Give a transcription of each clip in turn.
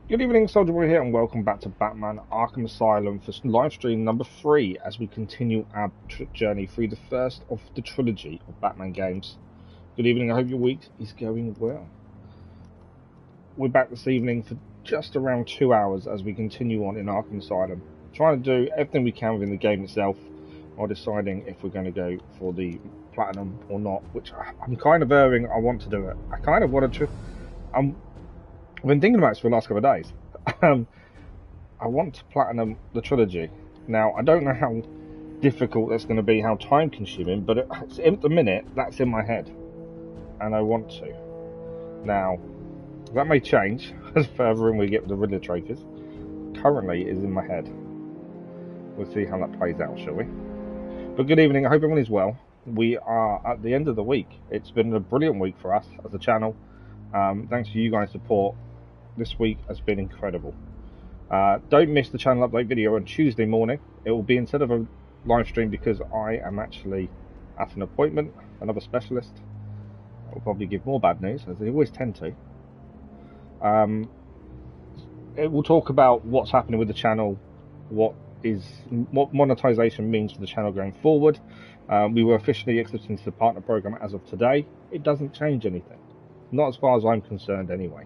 Good evening, Soldier Boy here, and welcome back to Batman Arkham Asylum for live stream number 3 as we continue our journey through the first of the trilogy of Batman games. Good evening, I hope your week is going well. We're back this evening for just around 2 hours as we continue on in Arkham Asylum, trying to do everything we can within the game itself while deciding if we're going to go for the Platinum or not, which I'm kind of erring. I want to do it. I kind of want to. I've been thinking about this for the last couple of days. I want to platinum the trilogy. Now, I don't know how difficult that's going to be, how time consuming, but at the minute, that's in my head. And I want to. Now, that may change as further in we get with the Riddler trophies. Currently, it is in my head. We'll see how that plays out, shall we? But good evening, I hope everyone is well. We are at the end of the week. It's been a brilliant week for us as a channel. Thanks for you guys' support. This week has been incredible. Don't miss the channel update video on Tuesday morning. It will be instead of a live stream because I am actually at an appointment, another specialist. I will probably give more bad news, as they always tend to. It will talk about what's happening with the channel, what monetization means for the channel going forward. We were officially accepted into the partner program as of today. It doesn't change anything. Not as far as I'm concerned anyway.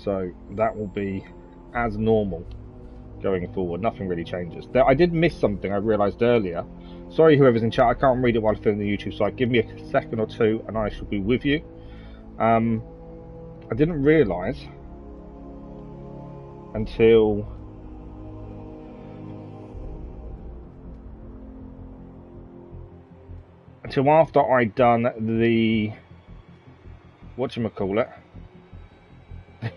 So that will be as normal going forward. Nothing really changes. I did miss something I realised earlier. Sorry whoever's in chat, I can't read it while I'm filming the YouTube site. Give me a second or two and I shall be with you. I didn't realise until after I'd done the whatchamacallit,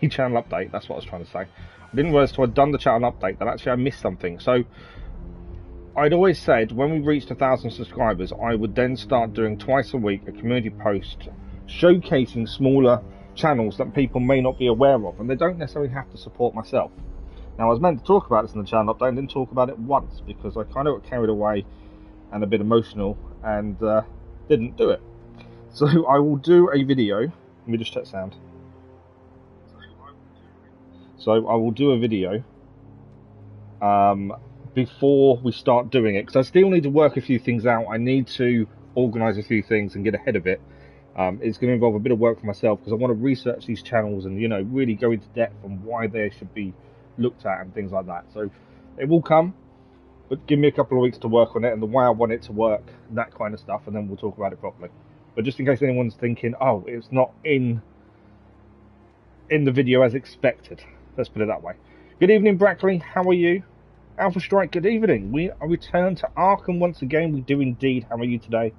the channel update, that's what I was trying to say. I didn't realise until I'd done the channel update that actually I missed something. So I'd always said when we reached 1,000 subscribers, I would then start doing twice a week a community post showcasing smaller channels that people may not be aware of, and they don't necessarily have to support myself. Now, I was meant to talk about this in the channel update and didn't talk about it once because I kind of got carried away and a bit emotional and didn't do it. So I will do a video. Let me just check sound. So I will do a video before we start doing it, because I still need to work a few things out. I need to organise a few things and get ahead of it. It's going to involve a bit of work for myself because I want to research these channels and, you know, really go into depth on why they should be looked at and things like that. So it will come, but give me a couple of weeks to work on it and the way I want it to work, that kind of stuff, and then we'll talk about it properly. But just in case anyone's thinking, oh, it's not in the video as expected, let's put it that way. Good evening, Brackley. How are you? Alpha Strike, good evening. We are returned to Arkham once again. We do indeed. How are you today?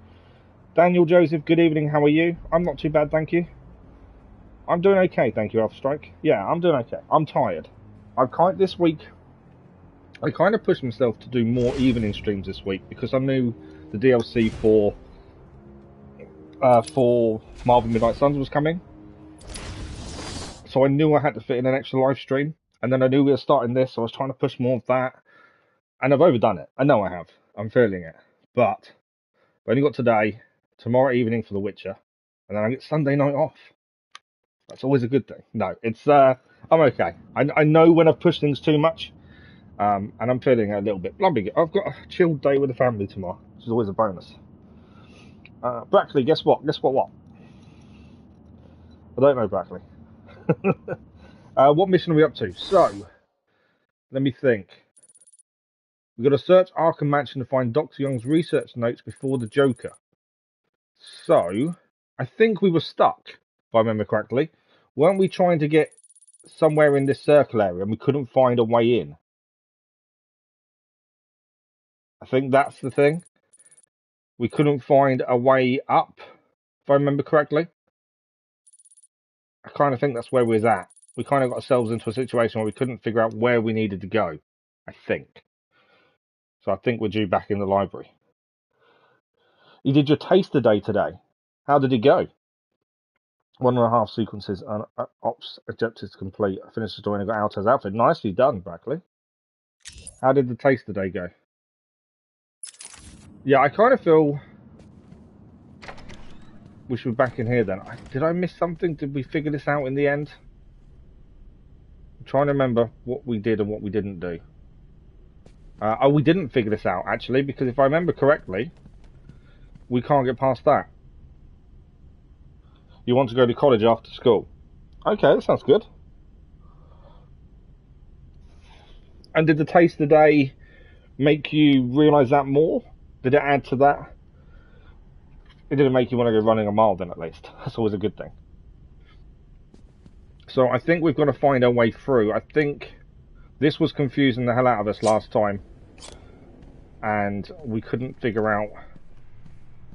Daniel Joseph, good evening. How are you? I'm not too bad, thank you. I'm doing okay, thank you, Alpha Strike. Yeah, I'm doing okay. I'm tired. This week, I kind of pushed myself to do more evening streams this week because I knew the DLC for Marvel Midnight Suns was coming. So I knew I had to fit in an extra live stream. And then I knew we were starting this, so I was trying to push more of that. And I've overdone it. I know I have. I'm feeling it. But I've only got today, tomorrow evening for The Witcher, and then I get Sunday night off. That's always a good thing. No, it's I'm okay. I know when I've pushed things too much, and I'm feeling a little bit blubby. I've got a chilled day with the family tomorrow, which is always a bonus. Brackley, guess what? Guess what? I don't know, Brackley. What mission are we up to? So, let me think. We've got to search Arkham Mansion to find Dr. Young's research notes before the Joker. So, I think we were stuck, if I remember correctly. Weren't we trying to get somewhere in this circle area and we couldn't find a way in? I think that's the thing. We couldn't find a way up, if I remember correctly. I kind of think that's where we was at. We kind of got ourselves into a situation where we couldn't figure out where we needed to go, I think. So I think we're due back in the library. You did your taster day today. How did it go? 1.5 sequences and ops objectives complete. I finished the story and I got Alto's outfit. Nicely done, Brackley. How did the taster day go? Yeah, I kind of feel we should be back in here then. Did I miss something? Did we figure this out in the end? trying to remember what we did and what we didn't do. Oh, we didn't figure this out, actually, because if I remember correctly, we can't get past that. You want to go to college after school. Okay, that sounds good. And did the taste today make you realise that more? Did it add to that? It didn't make you want to go running a mile then, at least. That's always a good thing. So I think we've got to find our way through. I think this was confusing the hell out of us last time. And we couldn't figure out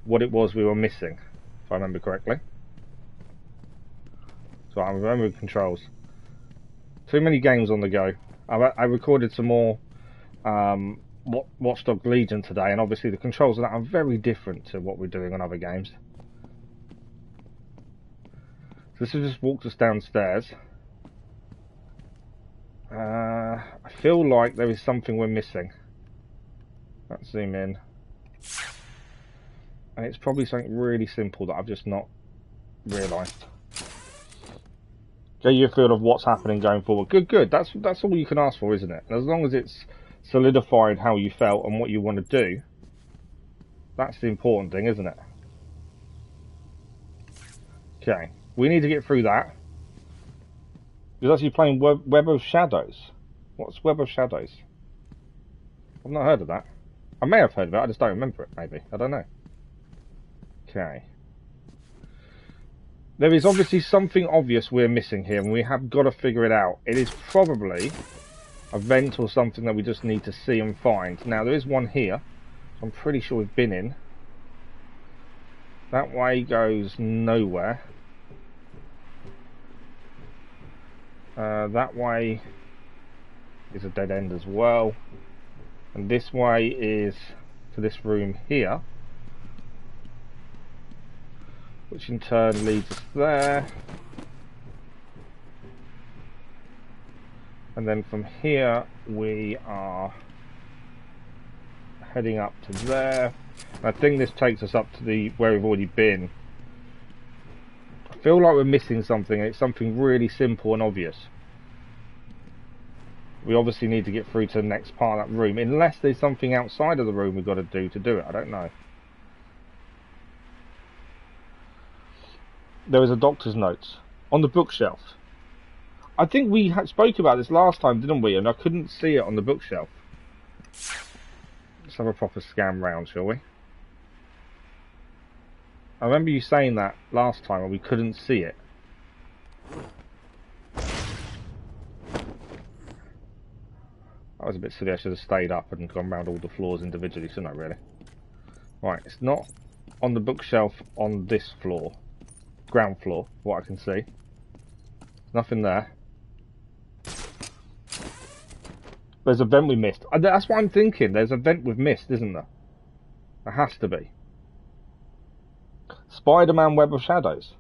what it was we were missing, if I remember correctly. So I remember the controls. Too many games on the go. I recorded some more Watch Dogs Legion today, and obviously the controls of that are very different to what we're doing on other games. So this has just walked us downstairs. I feel like there is something we're missing. Let's zoom in. And it's probably something really simple that I've just not realised. Get you a feel of what's happening going forward. Good. That's all you can ask for, isn't it? And as long as it's solidified how you felt and what you want to do, that's the important thing, isn't it? Okay, we need to get through that. He's actually playing Web of Shadows. What's Web of Shadows? I've not heard of that. I may have heard of it, I just don't remember it, maybe. I don't know. Okay. There is obviously something obvious we're missing here, and we have got to figure it out. It is probably a vent or something that we just need to see and find. Now, there is one here, so I'm pretty sure we've been in. That way goes nowhere. That way is a dead end as well. And this way is to this room here, which in turn leads us there. And then from here we are heading up to there. And I think this takes us up to the where we've already been. I feel like we're missing something, and it's something really simple and obvious. We obviously need to get through to the next part of that room, unless there's something outside of the room we've got to do it. I don't know. There is a doctor's note on the bookshelf. I think we spoke about this last time, didn't we? And I couldn't see it on the bookshelf. Let's have a proper scan round, shall we? I remember you saying that last time, and we couldn't see it. That was a bit silly. I should have stayed up and gone round all the floors individually, shouldn't I, really? Right, it's not on the bookshelf on this floor. Ground floor, what I can see. Nothing there. There's a vent we missed. That's what I'm thinking. There's a vent we've missed, isn't there? There has to be. Spider-Man Web of Shadows.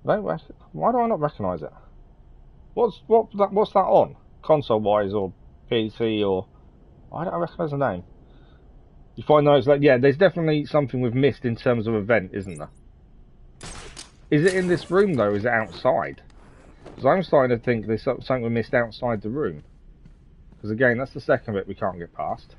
Why do I not recognise it? What's that on? Console-wise or PC or... I don't recognise the name. You find those like, yeah, there's definitely something we've missed in terms of event, isn't there? Is it in this room though, or is it outside? Because I'm starting to think there's something we missed outside the room. Because again, that's the second bit we can't get past.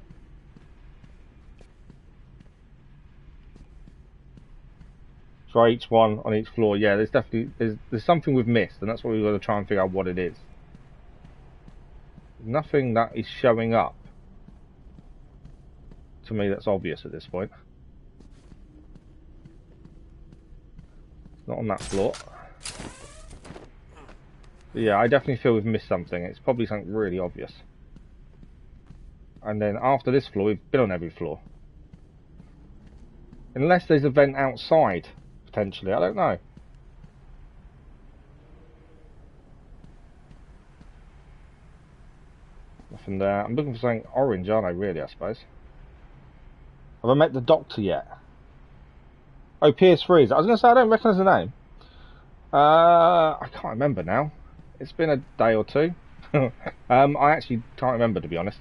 Try each one on each floor. Yeah, there's definitely there's something we've missed, and that's what we've got to try and figure out what it is. Nothing that is showing up to me that's obvious at this point. Not on that floor. But yeah, I definitely feel we've missed something. It's probably something really obvious. And then after this floor, we've been on every floor. Unless there's a vent outside, potentially. I don't know. Nothing there. I'm looking for something orange, aren't I, really, I suppose. Have I met the doctor yet? Oh, PS3. I was going to say, I don't recognise the name. I can't remember now. It's been a day or two. I actually can't remember, to be honest.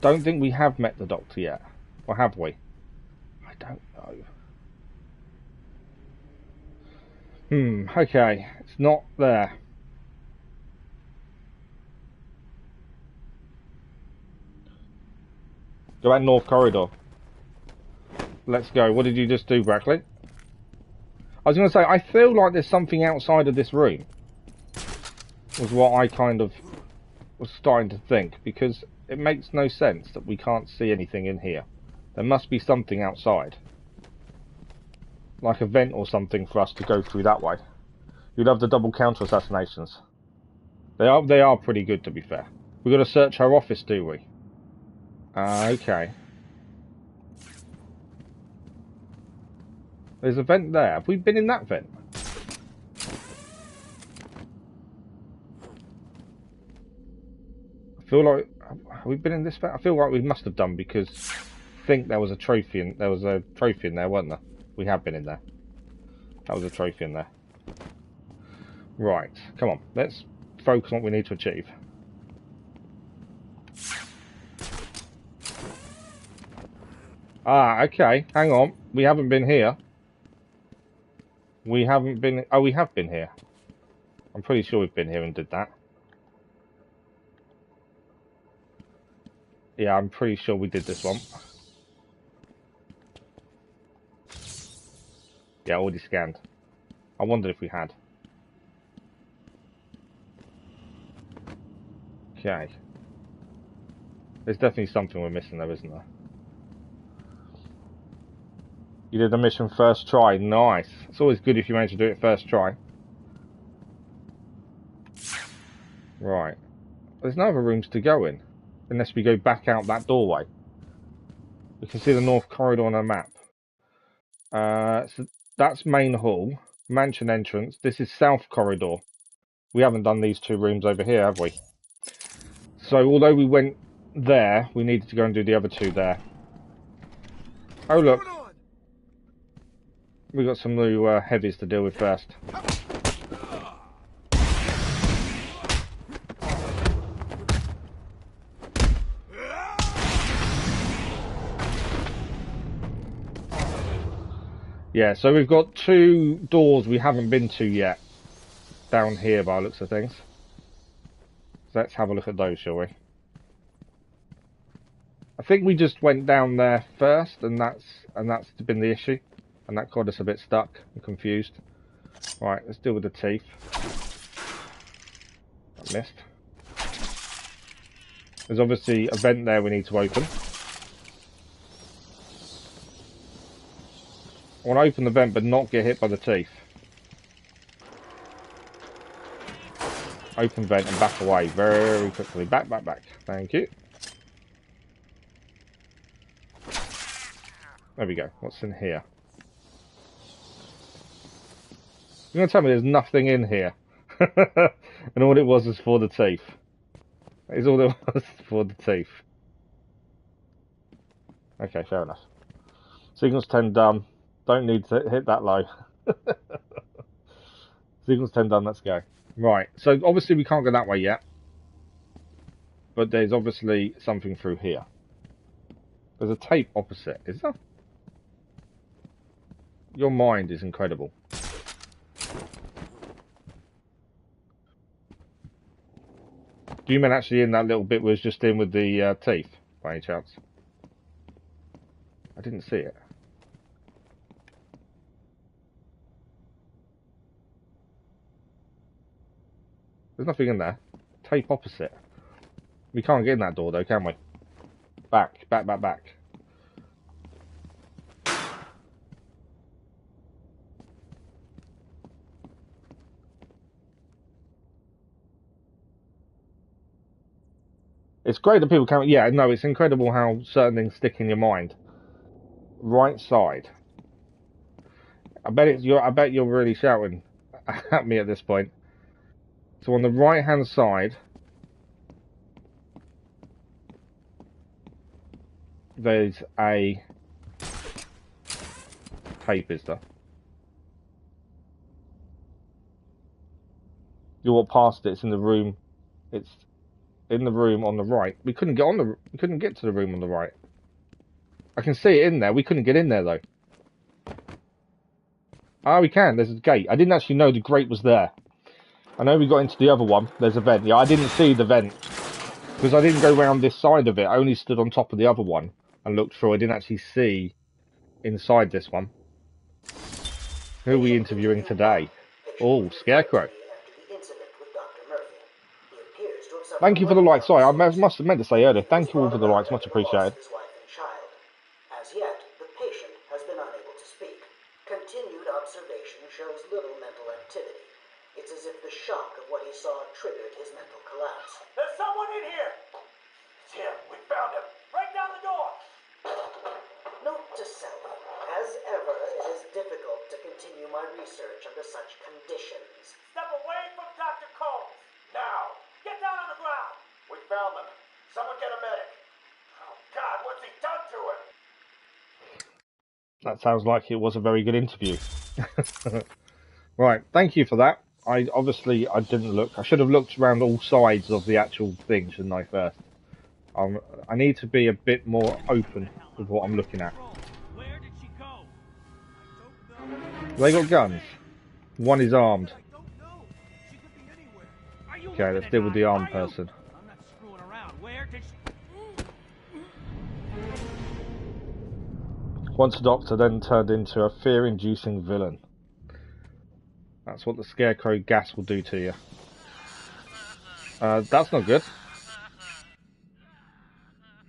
Don't think we have met the doctor yet. Or have we? I don't know. Okay. It's not there. Go out north corridor. Let's go. What did you just do, Brackley? I was going to say, I feel like there's something outside of this room. Was what I kind of was starting to think, because it makes no sense that we can't see anything in here. There must be something outside. Like a vent or something for us to go through that way. You love the double counter assassinations. They are pretty good, to be fair. We've got to search her office, do we? Okay. There's a vent there. Have we been in that vent? I feel like... Have we been in this vent? I feel like we must have done, because I think there was a trophy in there, wasn't there? We have been in there. That was a trophy in there. Right. Come on. Let's focus on what we need to achieve. Ah, okay. Hang on. We haven't been here. We haven't been... Oh, we have been here. I'm pretty sure we've been here and did that. Yeah, I'm pretty sure we did this one. Yeah, already scanned. I wondered if we had. Okay. There's definitely something we're missing there, isn't there? You did the mission first try. Nice. It's always good if you manage to do it first try. Right. There's no other rooms to go in. Unless we go back out that doorway. We can see the north corridor on our map. So that's main hall. Mansion entrance. This is south corridor. We haven't done these two rooms over here, have we? So although we went there, we needed to go and do the other two there. Oh look. We've got some new heavies to deal with first. Yeah, so we've got two doors we haven't been to yet. Down here by the looks of things. So let's have a look at those, shall we? I think we just went down there first, and that's been the issue. And that got us a bit stuck and confused. Right, let's deal with the teeth. I missed. There's obviously a vent there we need to open. I want to open the vent but not get hit by the teeth. Open vent and back away very quickly. Back, back, back. Thank you. There we go. What's in here? You're going to tell me there's nothing in here. And all it was for the teeth. That is all it was for the teeth. Okay, fair enough. Signals 10 done. Don't need to hit that low. Signals 10 done, let's go. Right, so obviously we can't go that way yet. But there's obviously something through here. There's a tape opposite, is there? Your mind is incredible. Do you mean actually in that little bit was just in with the teeth, by any chance? I didn't see it. There's nothing in there. Tape opposite. We can't get in that door though, can we? Back, back, back, back. It's great that people can't... Yeah, no, it's incredible how certain things stick in your mind. Right side. I bet you're really shouting at me at this point. So on the right hand side, there's a tape, is there? You walk past it, it's in the room. It's in the room on the right. We couldn't get to the room on the right. I can see it in there. We couldn't get in there though. Ah, we can. There's a gate. I didn't actually know the grate was there. I know we got into the other one. There's a vent. Yeah, I didn't see the vent because I didn't go round this side of it. I only stood on top of the other one and looked through. I didn't actually see inside this one. Who are we interviewing today? Oh, Scarecrow. Thank you for the likes. Sorry, I must have meant to say earlier. Thank you all for the likes. Much appreciated. As yet, the patient has been unable to speak. Continued observation shows little mental activity. It's as if the shock of what he saw triggered his mental collapse. There's someone in here! It's him. We found him. Break down the door! Note to self. As ever, it is difficult to continue my research under such conditions. Step away from Dr. Combs! Now! Get down on the ground! We found them. Someone get a medic. Oh, God, what's he done to him? That sounds like it was a very good interview. Right, thank you for that. I didn't look. I should have looked around all sides of the actual thing, shouldn't I, first? I need to be a bit more open with what I'm looking at. Where did she go? They got guns. One is armed. She could be anywhere. Okay, let's deal with the armed person. I'm not screwing around. Where did she... Once a doctor, then turned into a fear-inducing villain. That's what the Scarecrow gas will do to you. That's not good.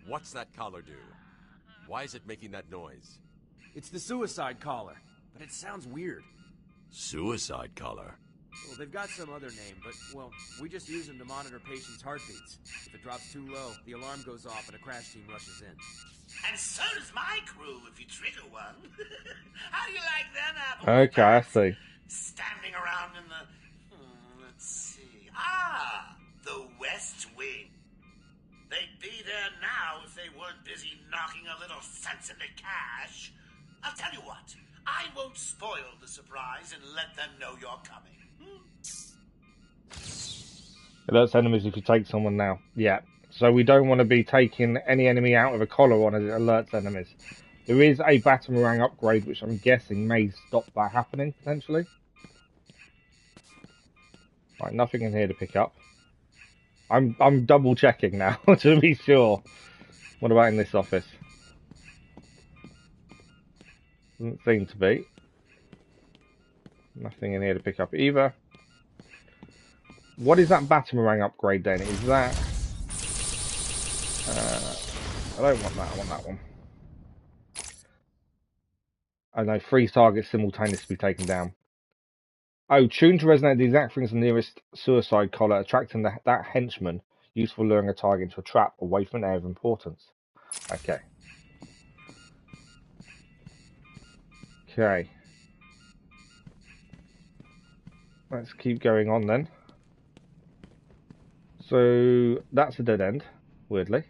What's that collar do? Why is it making that noise? It's the suicide collar, but it sounds weird. Suicide collar? Well, they've got some other name, but, well, we just use them to monitor patients' heartbeats. If it drops too low, the alarm goes off and a crash team rushes in. And so does my crew if you trigger one. How do you like them apples? Okay, I see. Standing around in the... let's see... the West Wing. They'd be there now if they weren't busy knocking a little sense into cash. I'll tell you what. I won't spoil the surprise and let them know you're coming. Alerts enemies if you take someone now. Yeah. So we don't want to be taking any enemy out with a collar on as it alerts enemies. There is a Batamarang upgrade which I'm guessing may stop that happening, potentially. Right, nothing in here to pick up. I'm double checking now to be sure. What about in this office? Doesn't seem to be. Nothing in here to pick up either. What is that Batamarang upgrade then? Is that... I don't want that, I want that one. I know, 3 targets simultaneously taken down. Oh, tuned to resonate the exact things the nearest suicide collar, attracting that henchman, useful luring a target into a trap away from an area of importance. Okay. Okay. Let's keep going on then. So, that's a dead end, weirdly.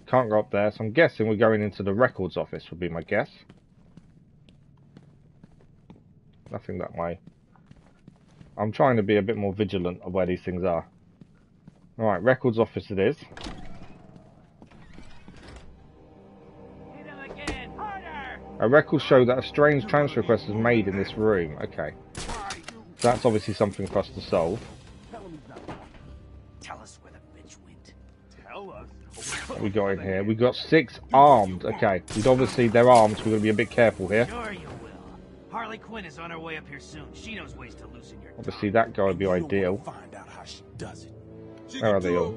Can't go up there, so I'm guessing we're going into the records office, would be my guess. Nothing that way. I'm trying to be a bit more vigilant of where these things are. Alright, records office it is. Our records show that a strange transfer request was made in this room. Okay. So that's obviously something for us to solve. Tell us where the bitch went. Tell us? What we got in here? We got 6 armed. Okay. Obviously they're armed, so we're going to be a bit careful here. Sure you will. Harley Quinn is on her way up here soon. She knows ways to loosen your Obviously that guy would be ideal. Find out how she does it. Where are they all?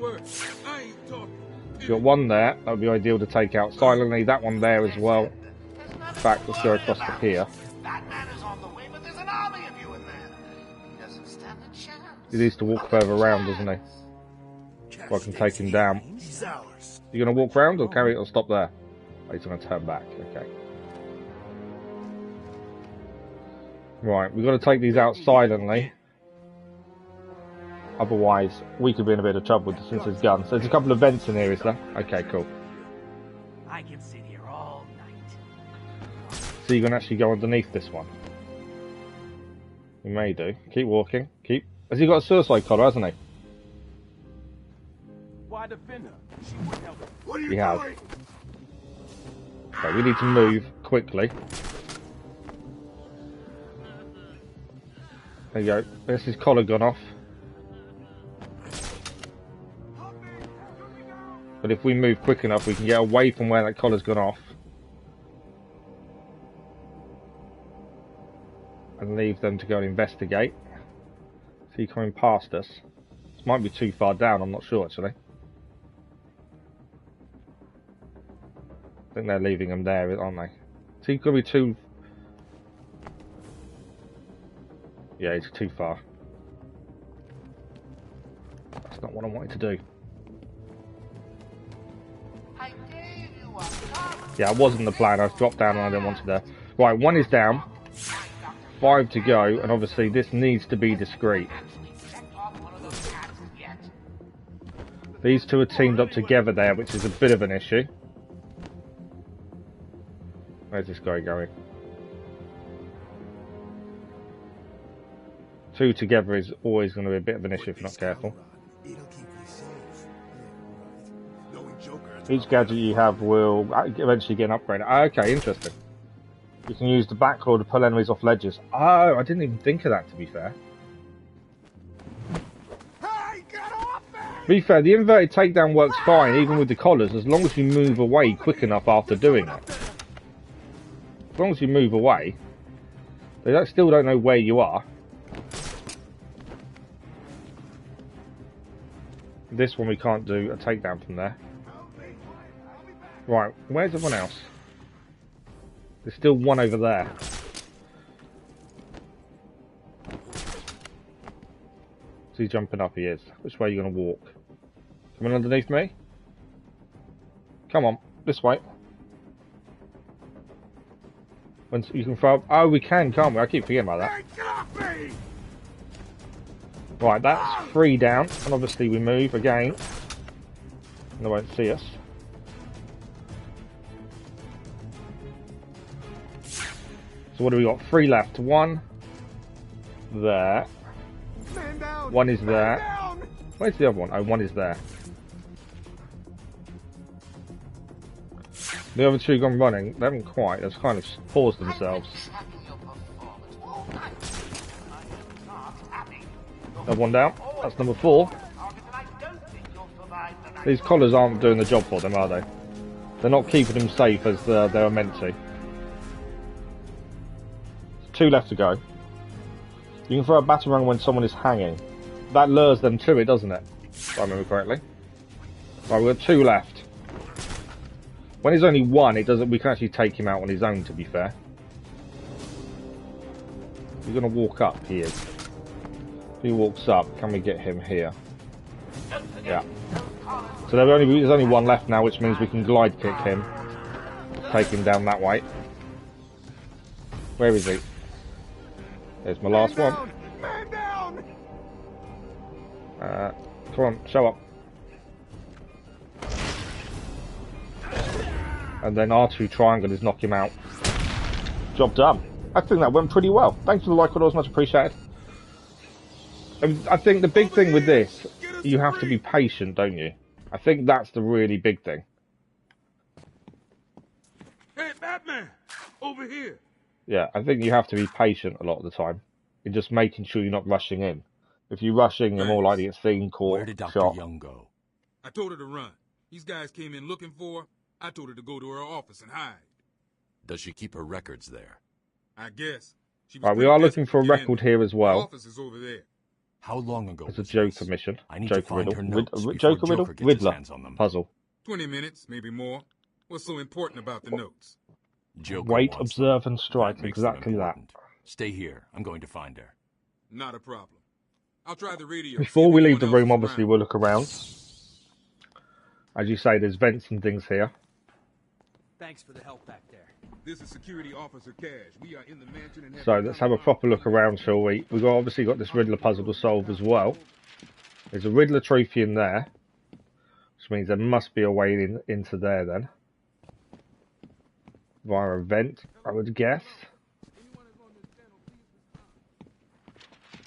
We've got one there. That would be ideal to take out silently. That one there as well. In fact, let's go across to here. Batman is on the way, but there's an army of you in there. He doesn't stand a chance. He needs to walk further around, doesn't he? So I can take him down. You going to walk around or carry it or stop there? Oh, he's going to turn back. Okay. Right, we've got to take these out silently. Otherwise, we could be in a bit of trouble since there's guns. So there's a couple of vents in here, is there? Okay, cool. I can sit here all night. So you can actually go underneath this one. You may do. Keep walking. Keep. Has he got a suicide collar, hasn't he? Why defend her? She wouldn't help. What are you He has. doing? Okay, we need to move quickly. There you go. There's his collar gone off. But if we move quick enough, we can get away from where that collar's gone off. And leave them to go and investigate. Is he coming past us? This might be too far down, I'm not sure actually. I think they're leaving him there, aren't they? Is he going to be too... Yeah, he's too far. That's not what I wanted to do. Yeah, it wasn't the plan. I dropped down and I didn't want to there. Right, 1 is down. 5 to go, and obviously this needs to be discreet. These two are teamed up together there, which is a bit of an issue. Where's this guy going? 2 together is always going to be a bit of an issue if you're not careful. Each gadget you have will eventually get an upgrade. Okay, interesting. You can use the backclaw to pull enemies off ledges. Oh, I didn't even think of that, to be fair. Hey, get off me! To be fair, the inverted takedown works fine, even with the collars, as long as you move away quick enough after doing it. As long as you move away, they still don't know where you are. This one we can't do a takedown from there. Right, where's everyone else? There's still one over there. Is he jumping up? He is. Which way are you going to walk? Coming underneath me? Come on, this way. When you can throw up. Oh, we can, can't we? I keep forgetting about that. Right, that's 3 down. And obviously we move again. And they won't see us. So what do we got? 3 left. 1 there. 1 is there. Where's the other one? Oh, 1 is there. The other 2 gone running. They haven't quite. They've kind of paused themselves. Another 1 down. That's number 4. These collars aren't doing the job for them, are they? They're not keeping them safe as they were meant to. 2 left to go. You can throw a batarang when someone is hanging. That lures them to it, doesn't it? If I remember correctly. Right, we've got 2 left. When he's only 1, it doesn't. We can actually take him out on his own, to be fair. He's going to walk up, he is. If he walks up, can we get him here? Yeah. So there's only 1 left now, which means we can glide kick him. Take him down that way. Where is he? There's my last one. Come on, show up. And then R2 triangle is knock him out. Job done. I think that went pretty well. Thanks for the like, it was much appreciated. I think the big thing with this, you have to be patient, don't you? I think that's the really big thing. Hey, Batman! Over here! Yeah, I think you have to be patient a lot of the time. You're just making sure you're not rushing in. If you rush in, you're more likely to get seen, caught, Where did Dr. shot. Young go? I told her to run. These guys came in looking for her. I told her to go to her office and hide. Does she keep her records there? I guess. She was Right, we pretty are desperate looking for a to get in record there. here as Her well. office is over there. How long ago It's a was Joker this? mission. I need Joker to find riddle. her notes before Joker riddle? Joker gets his Riddler hands on them. puzzle. 20 minutes, maybe more. What's so important about the notes? Joker Wait, wants observe, them. and strike. That makes them Exactly that. important. Stay here. I'm going to find her. Not a problem. I'll try the radio. Before see if we leave anyone the else room, is obviously around. we'll look around. As you say, there's vents and things here. Thanks for the help back there. This is Security Officer Cash. We are in the mansion and So let's have a proper look around, shall we? We've obviously got this Riddler puzzle to solve as well. There's a Riddler trophy in there, which means there must be a way into there then. Via a vent, I would guess.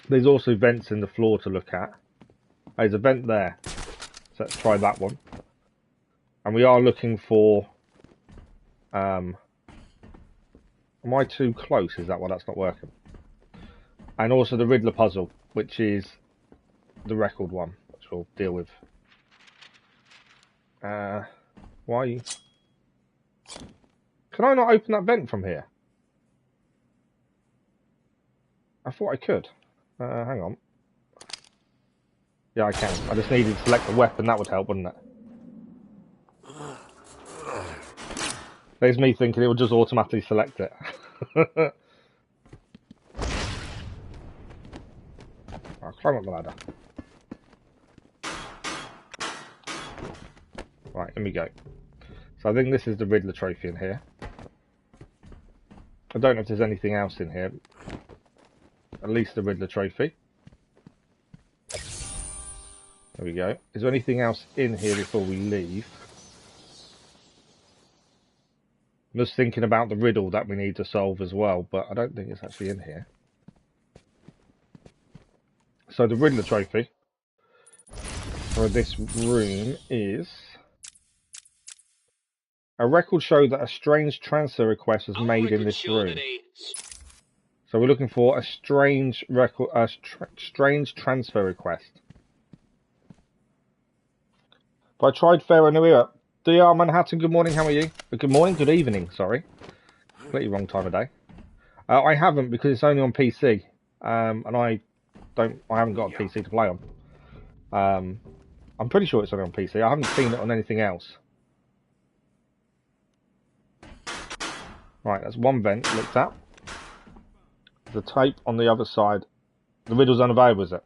There's also vents in the floor to look at. There's a vent there. So let's try that one. And we are looking for... am I too close? Is that why that's not working? And also the Riddler puzzle, which is the record one, which we'll deal with Why? Can I not open that vent from here? I thought I could. Hang on. Yeah, I can. I just needed to select a weapon. That would help, wouldn't it? There's me thinking it would just automatically select it. I'll climb up the ladder. Right, let me go. So I think this is the Riddler trophy in here. I don't know if there's anything else in here. At least the Riddler trophy. There we go. Is there anything else in here before we leave? I'm just thinking about the riddle that we need to solve as well, but I don't think it's actually in here. So the Riddler trophy for this room is... A record showed that a strange transfer request was made in this room. So we're looking for a strange record, strange transfer request. But I tried Pharaoh New Era. DR Manhattan, good morning, how are you? Good morning, good evening, sorry. Completely wrong time of day. I haven't because it's only on PC. And I haven't got a PC to play on. I'm pretty sure it's only on PC. I haven't seen it on anything else. Right, that's one vent looked at. The tape on the other side. The riddle's unavailable, is it?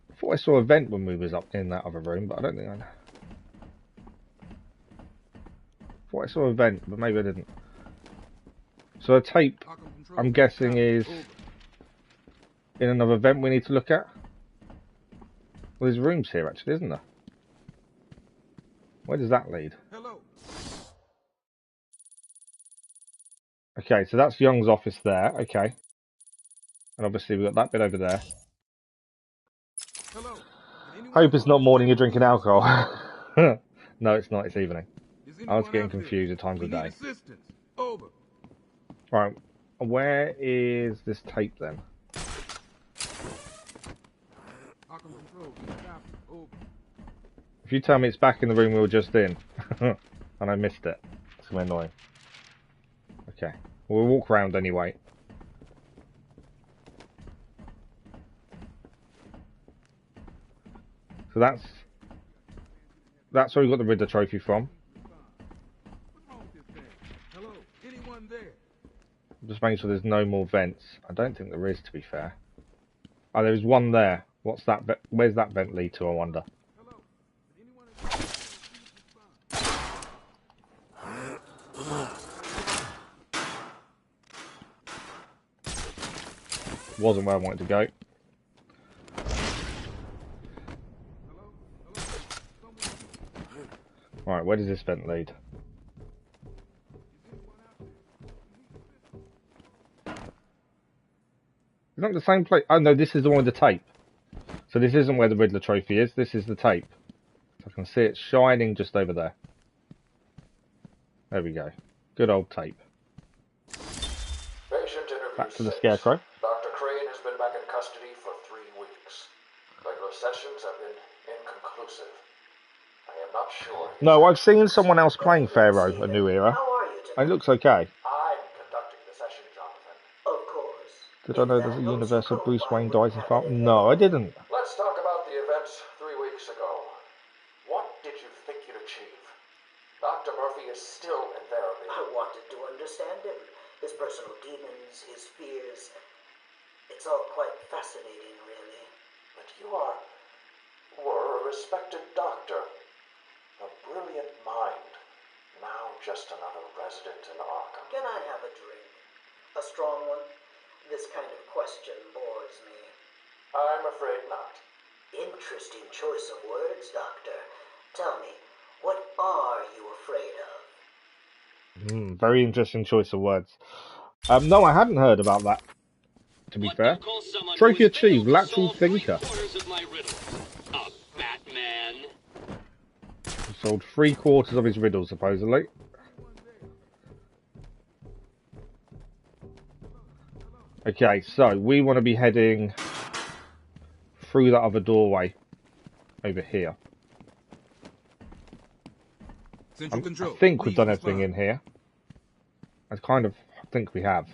I thought I saw a vent when we was up in that other room, but I don't think I... thought I saw a vent, but maybe I didn't. So the tape, I'm guessing, is in another vent we need to look at. Well, there's rooms here, actually, isn't there? Where does that lead? Hello. Okay, so that's Young's office there. Okay. And obviously we've got that bit over there. Hello. Hope it's not morning you're drinking alcohol. No, it's not. It's evening. I was getting confused at times of day. Over. Right. Where is this tape then? If you tell me it's back in the room we were just in, and I missed it, it's gonna be annoying. Okay, we'll walk around anyway. So that's where we got the Riddler trophy from. Hello, anyone there? Just making sure there's no more vents. I don't think there is, to be fair. Oh, there is one there. What's that? Where's that vent lead to, I wonder? Wasn't where I wanted to go. Right, where does this vent lead? It's not the same place. Oh no, this is the one with the tape. So this isn't where the Riddler trophy is. This is the tape. So I can see it shining just over there. There we go. Good old tape. Back to the Scarecrow. Dr. Crane has been back in custody for 3 weeks. Regular sessions have been inconclusive. I am not sure. No, I've seen someone else playing Pharaoh, A New Era. How are you tonight? It looks okay. I'm conducting the session, Jonathan. Of course. Did I know there's a universe where Bruce Wayne dies in part? No, I didn't. Let's talk about the events 3 weeks ago. What did you think you'd achieve? Dr. Murphy is still in therapy. I wanted to understand him. His personal demons, his fears. It's all quite fascinating, really. But you were a respected doctor. A brilliant mind. Now just another resident in Arkham. Can I have a drink? A strong one? This kind of question bores me. I'm afraid not. Interesting choice of words, Doctor. Tell me, what are you afraid of? Very interesting choice of words. No, I hadn't heard about that, to be fair. Trophy achieved, Lateral Thinker. Sold 3/4 of his riddles, supposedly. Okay, so we want to be heading through that other doorway over here. Central I Control. think we've please done everything respond. in here. I kind of think we have.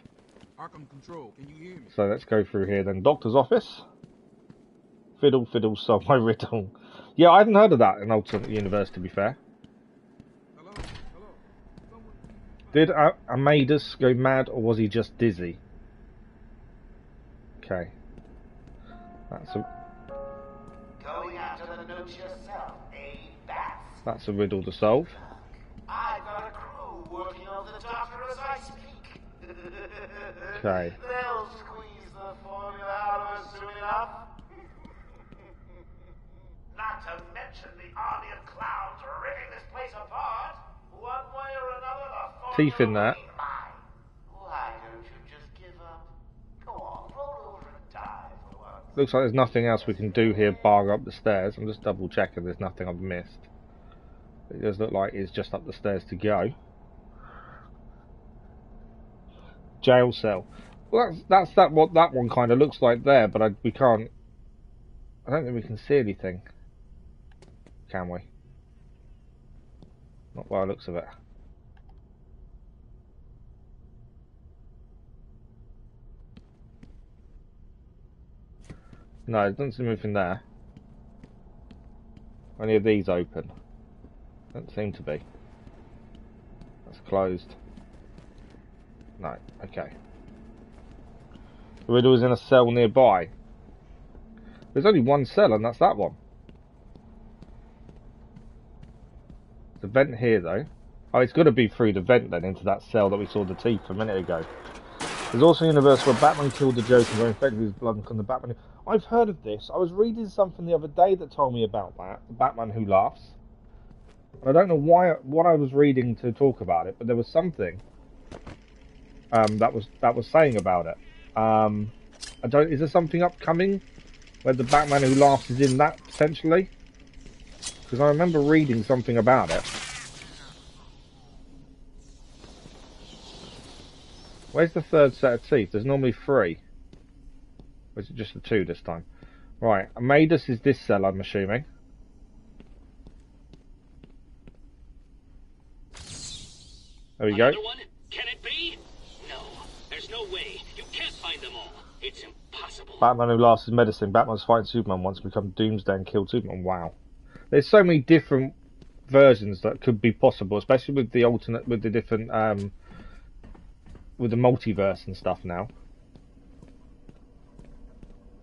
Arkham Control, can you hear me? So let's go through here then. Doctor's office. Fiddle, fiddle, solve my riddle. Yeah, I hadn't heard of that in alternate universe, to be fair. Hello? Hello? Someone Did Amadeus go mad, or was he just dizzy? Okay. Going after the notes yourself, eh, Bats? That's a riddle to solve. I've got a crew working on the doctor as I speak. Okay. They'll squeeze the formula out of us soon enough. Not to mention the army of clowns ripping this place apart. One way or another, the Teeth in there. formula will be mine. Why don't you just give up? Go on, roll over and die for once. Looks like there's nothing else we can do here bar up the stairs. I'm just double checking there's nothing I've missed. It does look like it's just up the stairs to go. Jail cell. Well, that's what that one kind of looks like there, but we can't. I don't think we can see anything. Can we? Not by the looks of it. No, it doesn't seem anything there. Any of these open? Don't seem to be. That's closed. No, okay. The riddle is in a cell nearby. There's only one cell, and that's that one. The vent here, though. Oh, it's got to be through the vent then into that cell that we saw the teeth a minute ago. There's also a universe where Batman killed the Joker and got infected with his blood and become the Batman. I've heard of this. I was reading something the other day that told me about that. The Batman Who Laughs. And I don't know what I was reading to talk about it, but there was something that was saying about it. Is there something upcoming where the Batman Who Laughs is in that potentially? Because I remember reading something about it. Where's the third set of teeth? There's normally 3. Or is it just the 2 this time? Right, Amadeus is this cell, I'm assuming. There we go. Another one? Can it be? No, there's no way. You can't find them all. It's impossible. Batman Who Laughs is medicine. Batman's fighting Superman once become Doomsday and killed Superman. Wow. There's so many different versions that could be possible, especially with the alternate, with the different, with the multiverse and stuff now.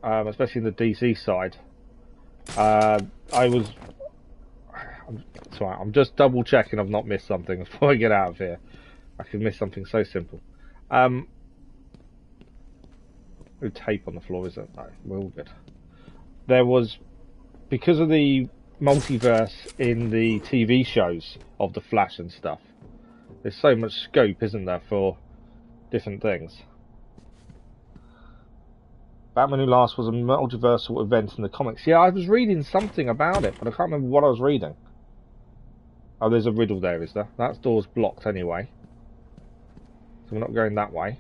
Especially in the DC side. I'm just double checking I've not missed something before I get out of here. I could miss something so simple. No tape on the floor, is it? No, we're all good. There was, because of the multiverse in the TV shows of the Flash and stuff, there's so much scope, isn't there, for different things. Batman Who Laughs was a multiversal event in the comics. Yeah, I was reading something about it, but I can't remember what I was reading. Oh, there's a riddle there, is there? That door's blocked anyway. So we're not going that way.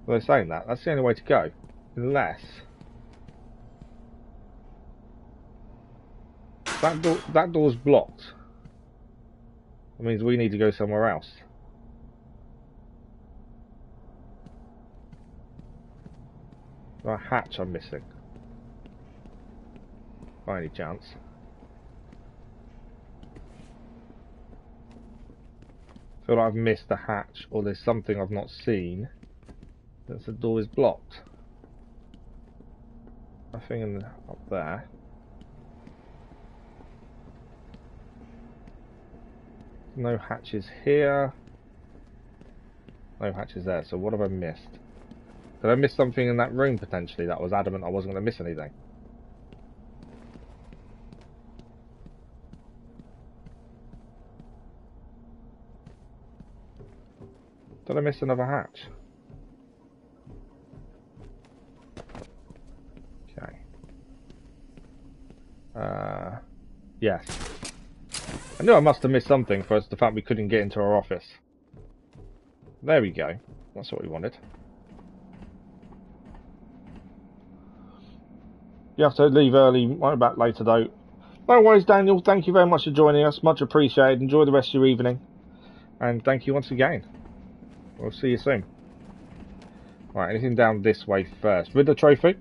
Well, they're saying that. That's the only way to go. Unless... That door's blocked. That means we need to go somewhere else. A hatch I'm missing. By any chance. I feel like I've missed a hatch, or there's something I've not seen. Since the door is blocked. Nothing up there. No hatches here. No hatches there. So what have I missed? Did I miss something in that room potentially that was adamant I wasn't going to miss anything? Did I miss another hatch? Okay. Yes. I knew I must have missed something for us, the fact we couldn't get into our office. There we go. That's what we wanted. You have to leave early. Might be back later though. No worries, Daniel. Thank you very much for joining us. Much appreciated. Enjoy the rest of your evening. And thank you once again. We'll see you soon. Right, anything down this way first? Riddler trophy.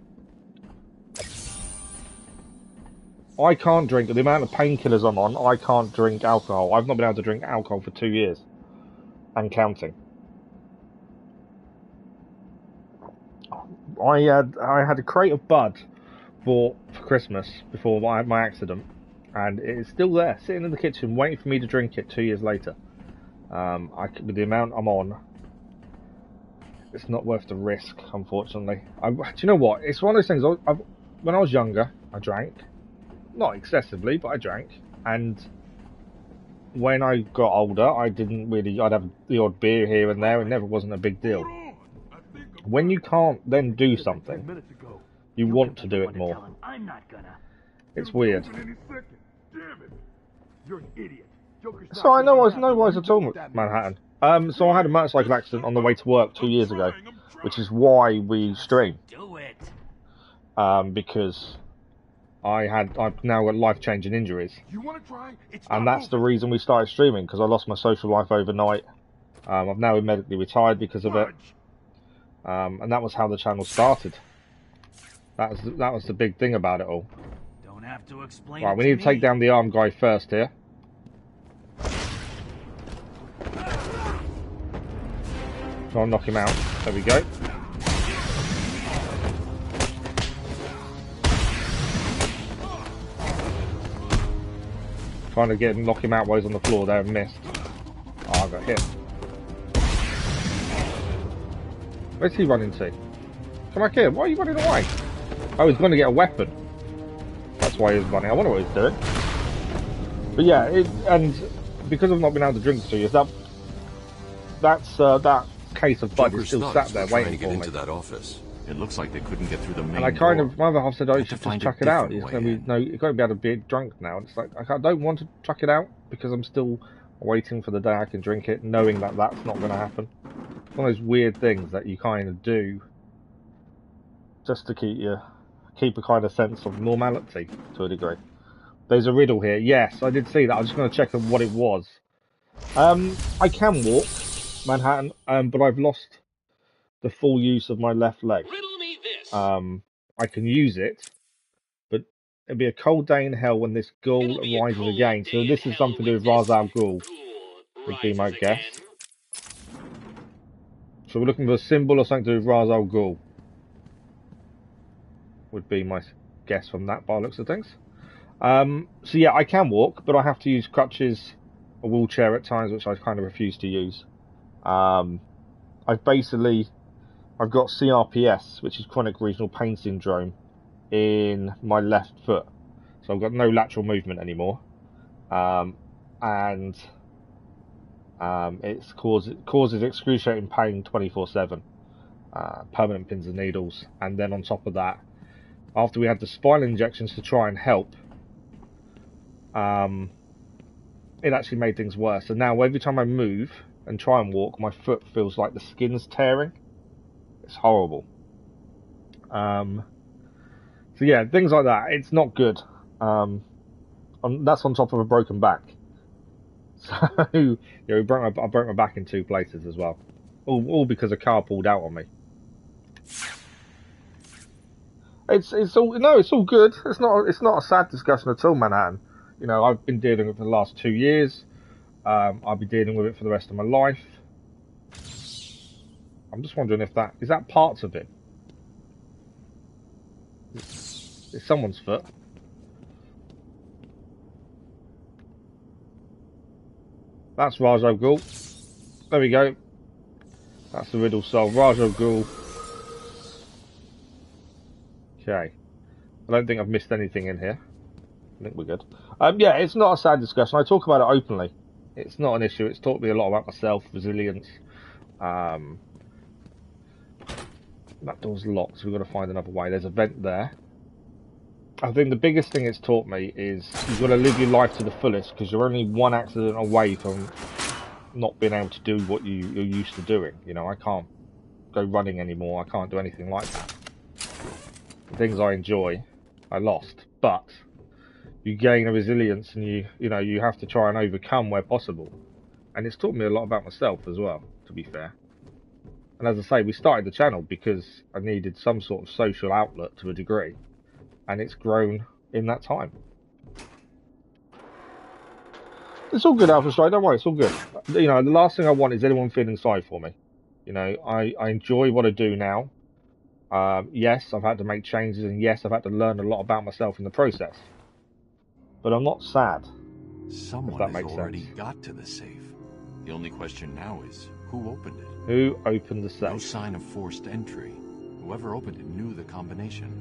I can't drink. The amount of painkillers I'm on, I can't drink alcohol. I've not been able to drink alcohol for 2 years. And counting. I had a crate of Bud bought for Christmas before my accident. And it is still there, sitting in the kitchen, waiting for me to drink it 2 years later. With the amount I'm on, it's not worth the risk, unfortunately. Do you know what? It's one of those things. When I was younger, I drank. Not excessively, but I drank. And when I got older, I'd have the odd beer here and there. It never wasn't a big deal. When you can't then do something, you want to do it more. I'm not gonna. It's weird. You're an idiot. So I know no worries at all, Manhattan. So I had a motorcycle accident on the way to work 2 years ago, which is why we stream. Do it. Because I've now got life-changing injuries, and that's the reason we started streaming. Because I lost my social life overnight. I've now been medically retired because of it, and that was how the channel started. That was the big thing about it all. Don't have to explain. Right, we need to take down the armed guy first here. Try and knock him out. There we go. Trying to knock him out while he's on the floor there and missed. Oh, I got hit. Where's he running to? Come back here. Why are you running away? Oh, he's going to get a weapon. That's why he's running. I wonder what he's doing. But yeah, and because I've not been able to drink for 2 years, that case of Bud is still sat there waiting for me. Into that office. It looks like they couldn't get through the main And I kind door. of, my other half said, "Oh, you should just chuck it out." You've got to be able to be drunk now. And it's like I don't want to chuck it out because I'm still waiting for the day I can drink it, knowing that that's not going to happen. It's one of those weird things that you kind of do just to keep a kind of sense of normality to a degree. There's a riddle here. Yes, I did see that. I was just going to check on what it was. I can walk Manhattan, but I've lost the full use of my left leg. Riddle me this. I can use it, but it'll be a cold day in hell when this ghoul rises again. So this is something to do with Ra's al Ghul, would be my guess. So we're looking for a symbol or something to do with Ra's al Ghul, would be my guess from that by the looks of things. So yeah, I can walk, but I have to use crutches, a wheelchair at times, which I kind of refuse to use. I've got CRPS, which is chronic regional pain syndrome, in my left foot. So I've got no lateral movement anymore. And it causes excruciating pain 24/7. Permanent pins and needles. And then on top of that, after we had the spinal injections to try and help, it actually made things worse. And now every time I move and try and walk, my foot feels like the skin's tearing. It's horrible. So yeah, things like that. It's not good. That's on top of a broken back. So yeah, I broke my back in 2 places as well. All because a car pulled out on me. It's all good. It's not a sad discussion at all, Manhattan. You know, I've been dealing with it for the last 2 years. I'll be dealing with it for the rest of my life. I'm just wondering if is that parts of it. It's someone's foot. That's Ra's al Ghul. There we go. That's the riddle solved. Ra's al Ghul. Okay. I don't think I've missed anything in here. I think we're good. Yeah, it's not a sad discussion. I talk about it openly. It's not an issue. It's taught me a lot about myself, resilience. That door's locked, so we've got to find another way. There's a vent there. I think the biggest thing it's taught me is you've got to live your life to the fullest, because you're only one accident away from not being able to do what you're used to doing. You know, I can't go running anymore. I can't do anything like that. The things I enjoy, I lost, but you gain a resilience, and you have to try and overcome where possible. And it's taught me a lot about myself as well, to be fair. And as I say, we started the channel because I needed some sort of social outlet to a degree, and it's grown in that time. It's all good, Alpha Strike, don't worry, it's all good. The last thing I want is anyone feeling sorry for me. I enjoy what I do now. Yes, I've had to make changes, and yes, I've had to learn a lot about myself in the process. But I'm not sad. Someone if that has makes already sense. got to the safe. The only question now is, who opened it? Who opened the safe? No sign of forced entry. Whoever opened it knew the combination.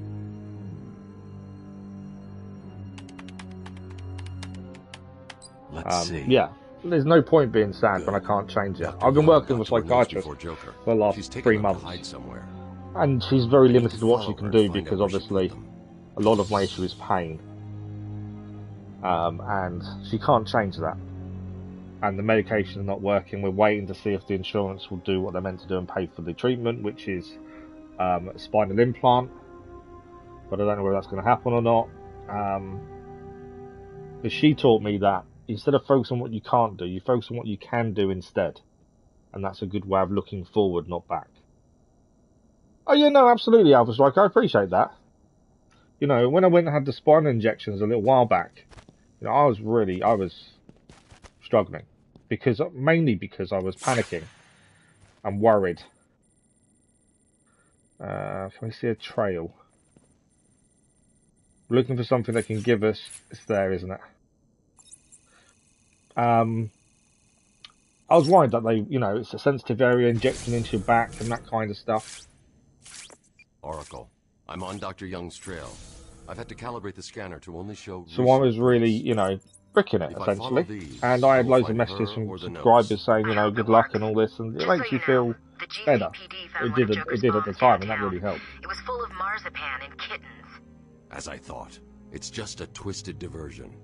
Let's see. Yeah, there's no point being sad when I can't change it. I've been working with a psychiatrist for the last 3 months. And she's very limited to what she can do because obviously a lot of my issue is pain. And she can't change that. And the medication is not working. We're waiting to see if the insurance will do what they're meant to do and pay for the treatment, which is a spinal implant. But I don't know whether that's going to happen or not. But she taught me that instead of focusing on what you can't do, you focus on what you can do instead. And that's a good way of looking forward, not back. Oh yeah, no, absolutely, Alpha Strike. I appreciate that. When I went and had the spinal injections a little while back, I was struggling mainly because I was panicking and worried. If I see a trail, we're looking for something that can give us. It's there, isn't it? I was worried that it's a sensitive area, injecting into your back and that kind of stuff. Oracle, I'm on Dr. Young's trail. I've had to calibrate the scanner to only show... So I was really, bricking it, essentially. And I had loads of messages from subscribers saying, good luck and all this, and it makes you feel better. It did at the time, and that really helped. It was full of marzipan and kittens. As I thought. It's just a twisted diversion.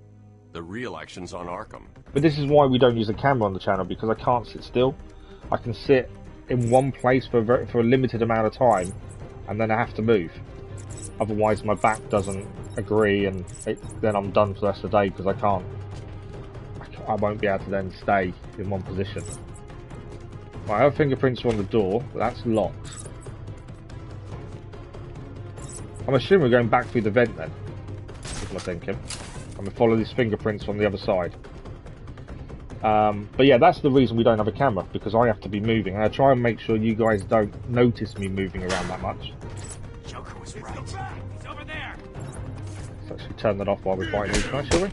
The real action's on Arkham. But this is why we don't use a camera on the channel, because I can't sit still. I can sit in one place for a limited amount of time, and then I have to move. Otherwise my back doesn't agree, and then I'm done for the rest of the day because I won't be able to then stay in one position. Right, our fingerprints are on the door, but that's locked. I'm assuming we're going back through the vent then, is my thinking. I'm going to follow these fingerprints on the other side. But yeah, that's the reason we don't have a camera, because I have to be moving, and I try and make sure you guys don't notice me moving around that much. Joker was right. He's over there. Let's actually turn that off while we're fighting these guys, shall we?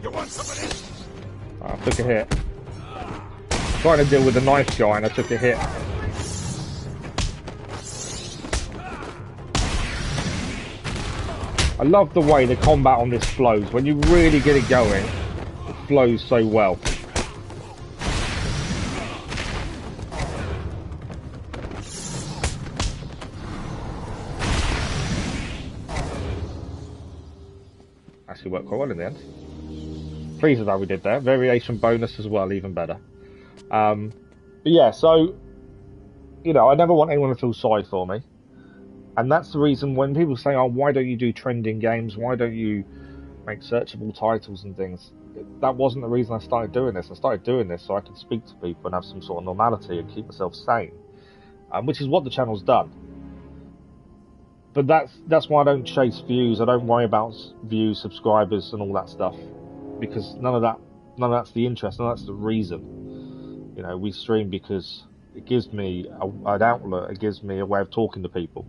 You want some of this? I took a hit. I'm trying to deal with the knife guy and I took a hit. I love the way the combat on this flows. When you really get it going, it flows so well. Actually worked quite well in the end. Pleased with how we did there. Variation bonus as well, even better. But yeah, so, I never want anyone to feel sorry for me. And that's the reason when people say, oh, why don't you do trending games? Why don't you make searchable titles and things? That wasn't the reason I started doing this. I started doing this so I could speak to people and have some sort of normality and keep myself sane. Which is what the channel's done. But that's why I don't chase views. I don't worry about views, subscribers and all that stuff. Because none of that's the interest, none of that's the reason. We stream because it gives me an outlet, it gives me a way of talking to people.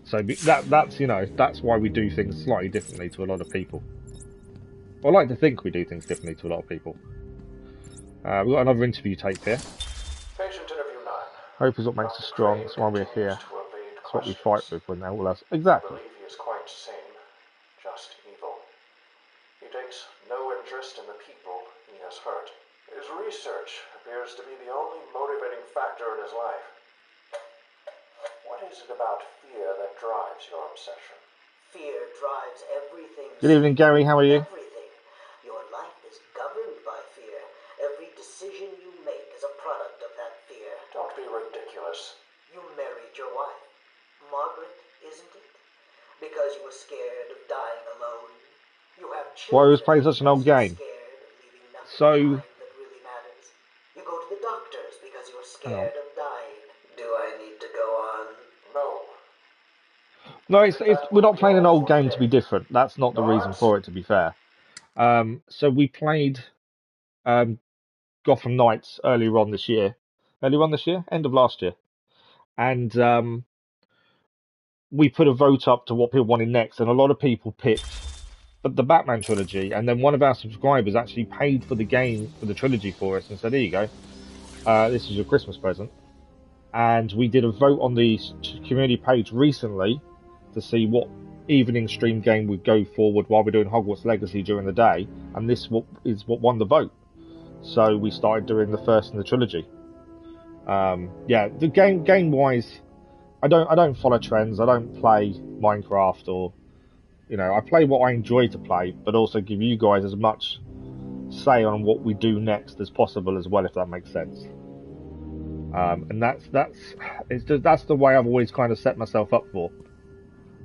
So that's why we do things slightly differently to a lot of people. I like to think we do things differently to a lot of people. We've got another interview tape here. Patient interview 9. Hope is what makes us strong. That's why we're here. That's what we fight with when they're all else. Exactly. I believe he is quite sane, just evil. He takes no interest in the people he has hurt. His research appears to be the only motivating factor in his life. What is it about fear that drives your obsession? Fear drives everything. Good evening, Gary. How are you? Everything. Your life is governed by fear. decision you make is a product of that fear. Don't be ridiculous. You married your wife, Margaret, isn't it? Because you were scared of dying alone. You have children. Why was playing such an old game? So. That really matters. You go to the doctors because you're scared of dying. Do I need to go on? No. No, we're not playing an old game to be different. That's not the reason for it, to be fair. So we played Gotham Knights earlier on this year. End of last year. And we put a vote up to what people wanted next, and a lot of people picked the Batman trilogy. And then one of our subscribers actually paid for the game, for the trilogy for us, and said, "Here you go. This is your Christmas present." And we did a vote on the community page recently to see what evening stream game would go forward while we're doing Hogwarts Legacy during the day, and this is what won the vote. So we started doing the first in the trilogy. Yeah, the game wise, I don't follow trends. I don't play Minecraft or, I play what I enjoy to play, but also give you guys as much say on what we do next as possible as well, if that makes sense. And that's the way I've always kind of set myself up for.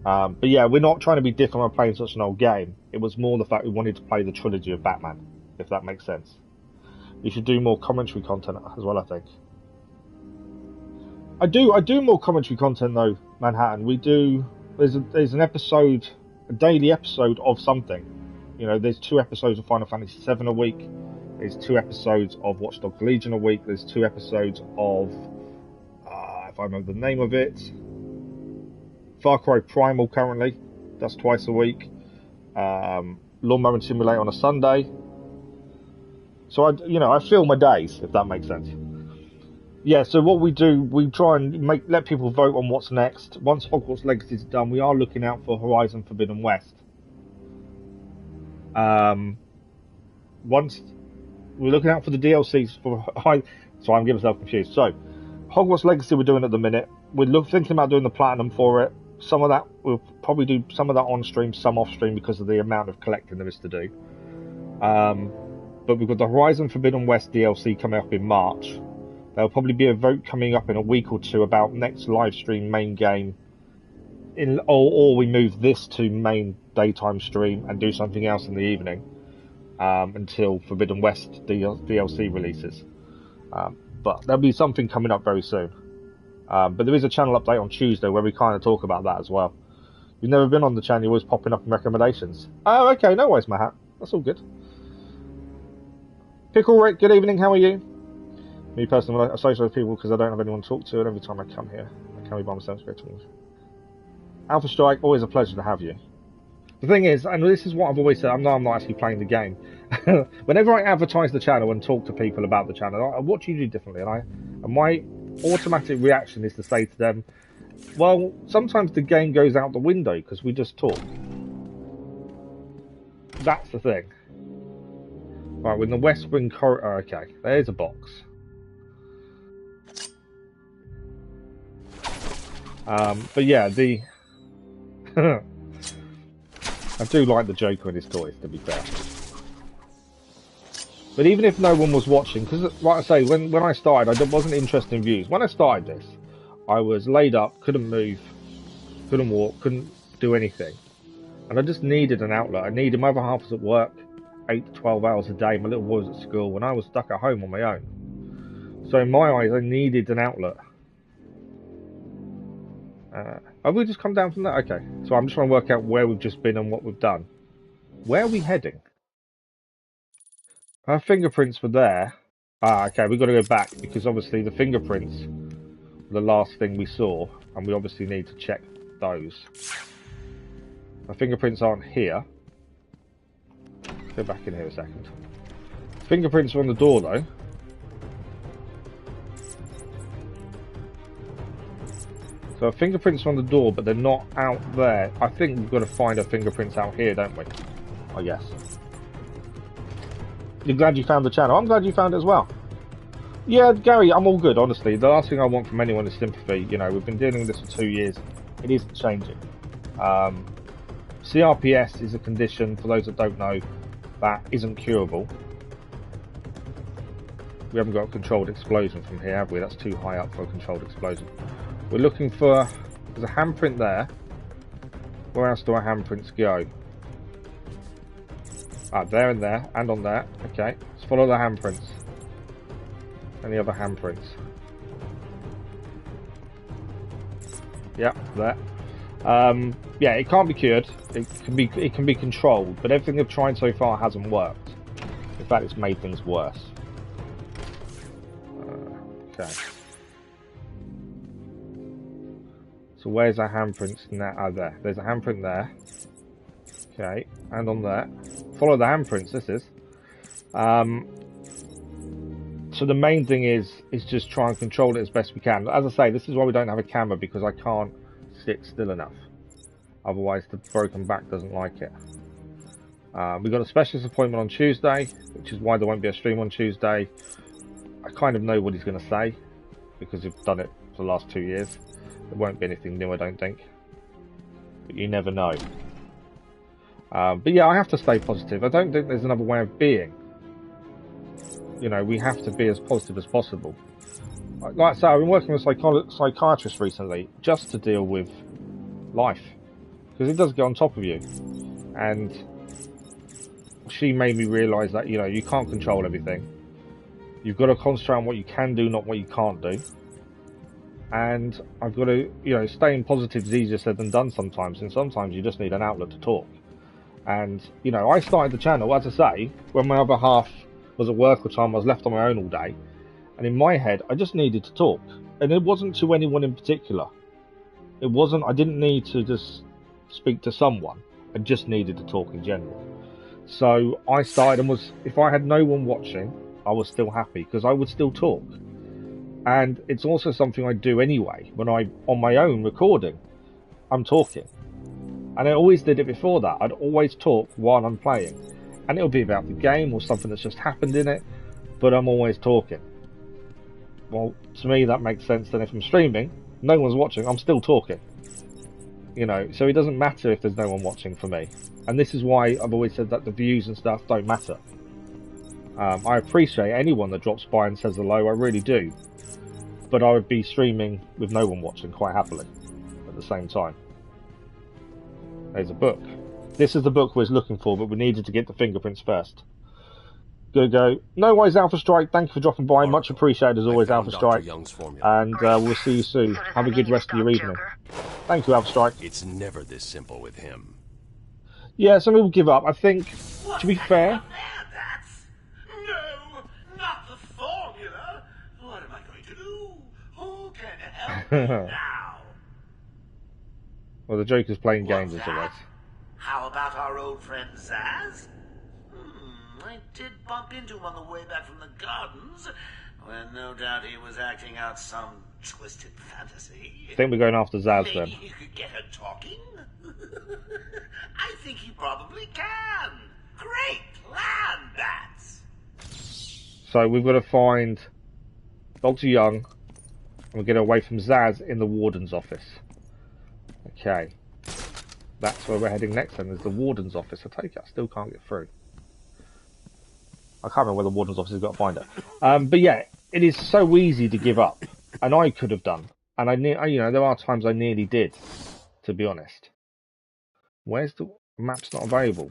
But yeah, we're not trying to be different by playing such an old game. It was more the fact we wanted to play the trilogy of Batman, if that makes sense. You should do more commentary content as well, I think. I do more commentary content though, Manhattan. We do. There's an episode, a daily episode of something. There's 2 episodes of Final Fantasy VII a week. There's 2 episodes of Watch Dogs Legion a week. There's 2 episodes of, if I remember the name of it, Far Cry Primal currently. That's twice a week. Lawnmower Simulator on a Sunday. So I fill my days, if that makes sense. Yeah, so what we do, we try and let people vote on what's next. Once Hogwarts Legacy is done, we are looking out for Horizon Forbidden West. Once we're looking out for the DLCs for. So I'm getting myself confused. So Hogwarts Legacy we're doing at the minute. We're thinking about doing the platinum for it. Some of that we'll probably do some of that on stream, some off stream because of the amount of collecting there is to do. But we've got the Horizon Forbidden West DLC coming up in March. There'll probably be a vote coming up in a week or two about next live stream main game. Or we move this to main daytime stream and do something else in the evening until Forbidden West DLC releases. But there'll be something coming up very soon. But there is a channel update on Tuesday where we kind of talk about that as well. If you've never been on the channel, you're always popping up in recommendations. Oh, okay, no worries, Mahat. That's all good. Pickle Rick, good evening, how are you? Me personally, I associate with people because I don't have anyone to talk to, and every time I come here, I can be by myself. Alpha Strike, always a pleasure to have you. The thing is, and this is what I've always said, I'm not actually playing the game. Whenever I advertise the channel and talk to people about the channel, what do you do differently? And my automatic reaction is to say to them, well, sometimes the game goes out the window because we just talk. That's the thing. Right, when the West Wing corridor, okay, there's a box. But yeah, I do like the Joker and his toys, to be fair. But even if no one was watching, because like I say, when I started, I wasn't interested in views. When I started this, I was laid up, couldn't move, couldn't walk, couldn't do anything. And I just needed an outlet. I needed, my other half was at work, 8 to 12 hours a day, my little boy was at school, and I was stuck at home on my own. So in my eyes, I needed an outlet. Have we just come down from that? Okay, so I'm just trying to work out where we've just been and what we've done. Where are we heading? Our fingerprints were there. Okay, we've got to go back because obviously the fingerprints were the last thing we saw, and we obviously need to check those. My fingerprints aren't here. Go back in here a second. Fingerprints are on the door though. So our fingerprints are on the door, but they're not out there. I think we've got to find our fingerprints out here, don't we? I guess. You're glad you found the channel? I'm glad you found it as well. Yeah, Gary, I'm all good, honestly. The last thing I want from anyone is sympathy. You know, we've been dealing with this for 2 years. It isn't changing. CRPS is a condition, for those that don't know, that isn't curable. We haven't got a controlled explosion from here, have we? That's too high up for a controlled explosion. We're looking for... There's a handprint there. Where else do our handprints go? Ah, there and there, and on there. Okay, let's follow the handprints. Any other handprints? Yep, there. Yeah, it can't be cured. It can be controlled, but everything they've tried so far hasn't worked. In fact, it's made things worse. Okay. So where's our handprints now? Oh, there. There's a handprint there. Okay, and on there. Follow the handprints. This is. So the main thing is just try and control it as best we can. As I say, this is why we don't have a camera, because I can't sit still enough. Otherwise, the broken back doesn't like it. We've got a specialist appointment on Tuesday, which is why there won't be a stream on Tuesday. I kind of know what he's going to say, because we've done it for the last 2 years. There won't be anything new, I don't think. But you never know. But yeah, I have to stay positive. I don't think there's another way of being. You know, we have to be as positive as possible. Like I say, I've been working with a psychiatrist recently, just to deal with life. Because it does get on top of you. And she made me realise that, you know, you can't control everything. You've got to concentrate on what you can do, not what you can't do. And I've got to, you know, staying positive is easier said than done sometimes. And sometimes you just need an outlet to talk. And, you know, I started the channel, as I say, when my other half was at work all the time, I was left on my own all day. And in my head, I just needed to talk. And it wasn't to anyone in particular. It wasn't, I didn't need to just speak to someone. I just needed to talk in general. So I started and was, if I had no one watching, I was still happy because I would still talk. And it's also something I do anyway. When I'm on my own recording, I'm talking. And I always did it before that. I'd always talk while I'm playing. And it'll be about the game or something that's just happened in it. But I'm always talking. Well, to me that makes sense. Then if I'm streaming, no one's watching, I'm still talking. You know, so it doesn't matter if there's no one watching for me. And this is why I've always said that the views and stuff don't matter. I appreciate anyone that drops by and says hello, I really do. But I would be streaming with no one watching quite happily at the same time. There's a book. This is the book we was looking for, but we needed to get the fingerprints first. Go. No worries, Alpha Strike. Thank you for dropping by. Much appreciated as always, Alpha Strike. And we'll see you soon. Have a good rest of your evening. Thank you, Alpha Strike. It's never this simple with him. Yeah, some people give up. I think, to be fair... No, not the formula. What am I going to do? Who can help me now? Well, the Joker's playing games as always. How about our old friend Zsasz? I did bump into him on the way back from the gardens, when no doubt he was acting out some twisted fantasy. I think we're going after Zsasz then. Maybe he could get her talking? I think he probably can. Great plan, Bats. So we've got to find Dr. Young, and we'll get away from Zsasz in the Warden's office. Okay. That's where we're heading next then, is the Warden's office. I take it, I still can't get through. I can't remember where the Warden's office has got to find it. But yeah, it is so easy to give up. And I could have done. And you know, there are times I nearly did, to be honest. Where's the map's not available?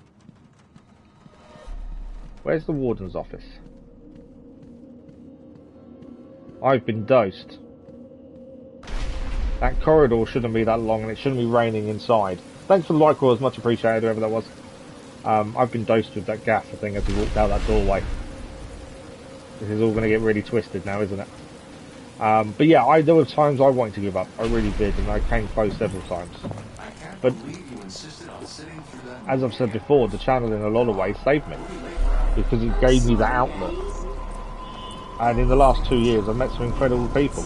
Where's the Warden's office? I've been dosed. That corridor shouldn't be that long, and it shouldn't be raining inside. Thanks for the like, Royals, much appreciated, whoever that was. I've been dosed with that gas, I think, as we walked out that doorway. This is all going to get really twisted now, isn't it? But yeah, there were times I wanted to give up. I really did, and I came close several times. But as I've said before, the channel in a lot of ways saved me, because it gave me that outlet. And in the last 2 years, I've met some incredible people.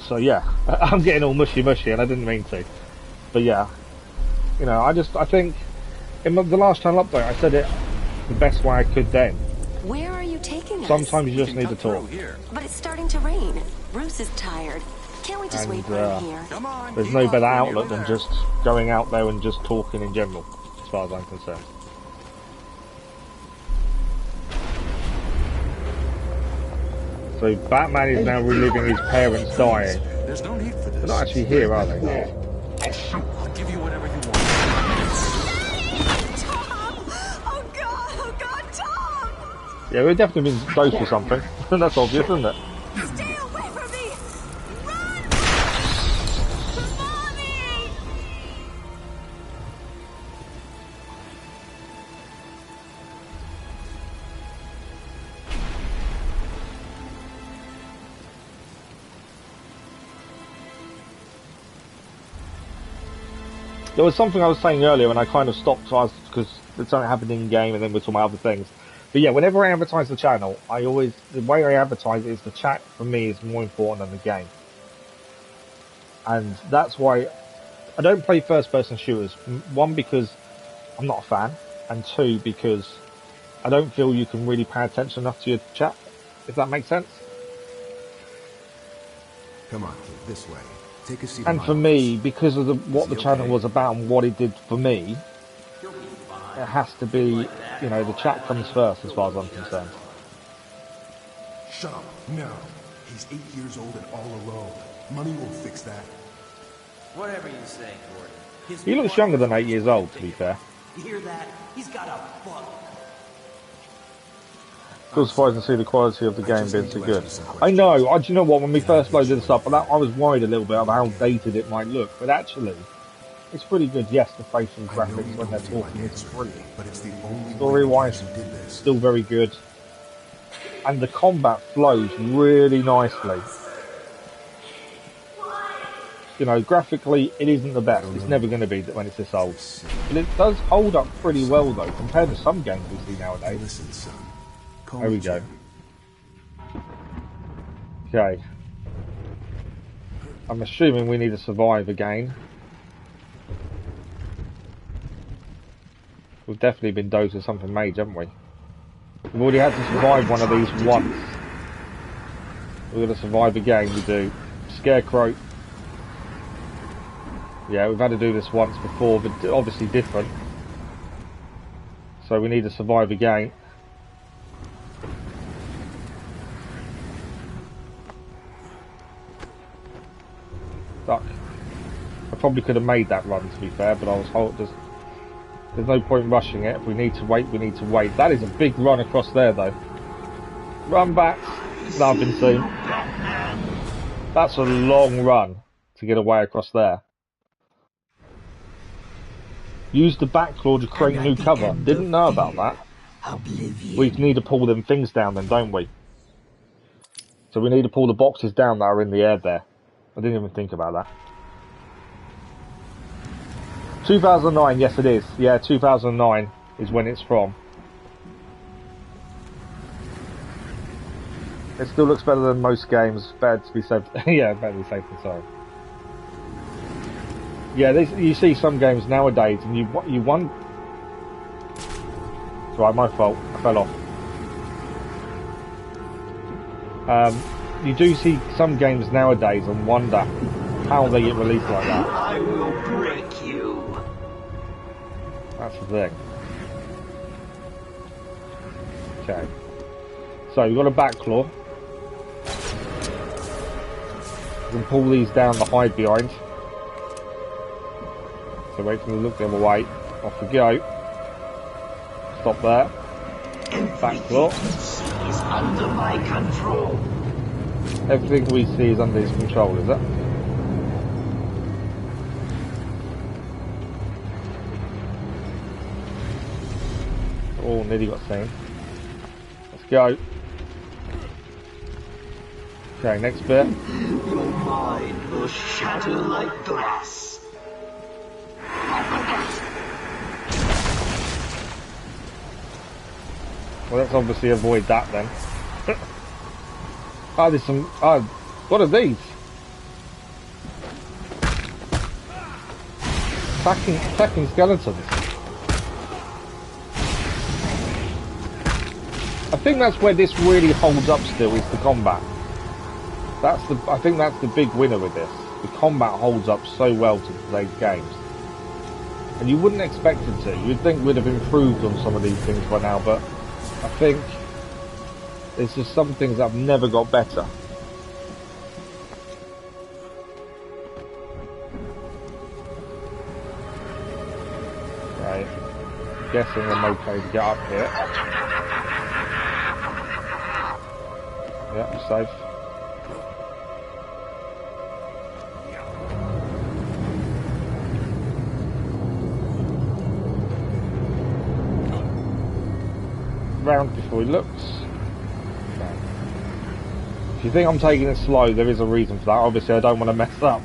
So yeah, I'm getting all mushy, and I didn't mean to. But yeah, you know, I think in the last channel update, I said it the best way I could then. Where are you taking us? Sometimes you just need to talk. But it's starting to rain. Bruce is tired. Can't we just wait right here? There's no better outlet than just going out there and just talking in general, as far as I'm concerned. So Batman is now reliving his parents dying. There's no need for this. They're not actually here, are they? I'll give you whatever you want. Tom! Oh God, Tom! Yeah, we've definitely been dosed for something. That's obvious, isn't it? Stay away from me! Run! Mommy! There was something I was saying earlier and I kind of stopped because something happened in game and then we're talking about other things. But yeah, whenever I advertise the channel, the way I advertise it is the chat for me is more important than the game. And that's why I don't play first person shooters. One, because I'm not a fan, and two, because I don't feel you can really pay attention enough to your chat, if that makes sense. Come on, kid, this way. Take a seat. And for me, because of what the channel was about and what it did for me, it has to be, you know, the chat comes first as far as I'm concerned. Shut up, now. He's 8 years old and all alone. Money won't fix that. Whatever you say, Gordon. He looks younger than 8 years old, to be fair. You hear that? He's got a bug. Still surprised to see the quality of the game being so good. I know, do you know what, when we first loaded this up, I was worried a little bit about how dated it might look, but actually, it's pretty good. Yes, the facial graphics when they're talking is brilliant. Story-wise, still very good. And the combat flows really nicely. You know, graphically, it isn't the best. It's never going to be when it's this old. But it does hold up pretty well, though, compared to some games we see nowadays. There we go. Okay. I'm assuming we need to survive again. We've definitely been dosed with something major, haven't we? We've already had to survive one of these once. We're going to survive again, we do. Scarecrow. Yeah, we've had to do this once before, but obviously different. So we need to survive again. Duck. I probably could have made that run, to be fair, but I was told there's no point in rushing it. If we need to wait, we need to wait. That is a big run across there, though. Run back. No, I've been seen. That's a long run to get away across there. Use the back claw to create new cover. Didn't know about that. We need to pull them things down then, don't we? So we need to pull the boxes down that are in the air there. I didn't even think about that. 2009, yes it is. Yeah, 2009 is when it's from. It still looks better than most games. Better to be safe. Yeah, better to be safe than sorry. Yeah, you see some games nowadays, and you wonder. It's right, my fault. I fell off. You do see some games nowadays and wonder how they get released like that. I will break you. That's the thing. Okay. So we've got a back claw. We can pull these down to hide behind. So wait for them to look the other way. Off we go. Stop there. Back claw. Is under my control. Everything we see is under his control, is it? Oh, nearly got seen. Let's go. Okay, next bit. Your mind will shatter like glass. Well, let's obviously avoid that then. Oh, there's some. Oh, what are these? Attacking skeletons. I think that's where this really holds up still, is the combat. I think that's the big winner with this. The combat holds up so well to today's games. And you wouldn't expect it to. You'd think we'd have improved on some of these things by now, but I think There's just some things that have never got better. Okay. Guessing I'm okay to get up here. Yeah, I'm safe. Round before he looks. Okay. If you think I'm taking it slow, there is a reason for that. Obviously, I don't want to mess up.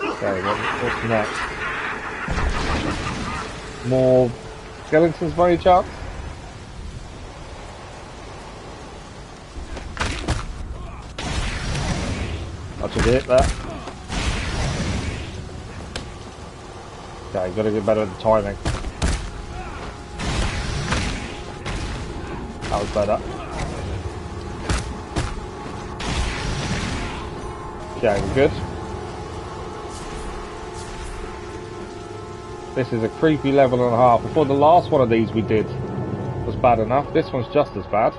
Okay, what's next? More skeletons by any chance? I should hit that. Okay, gotta get better at the timing. That was better. Okay, we're good. This is a creepy level and a half. Before the last one of these we did was bad enough. This one's just as bad.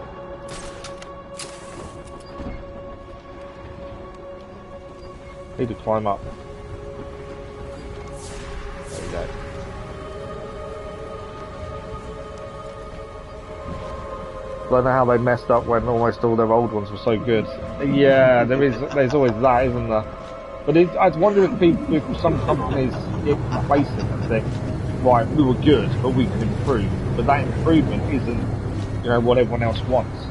Need to climb up. There we go. I don't know how they messed up when almost all their old ones were so good. Yeah, there's always that, isn't there? But I wonder if some companies get complacent and think, right, we were good, but we can improve. But that improvement isn't, you know, what everyone else wants.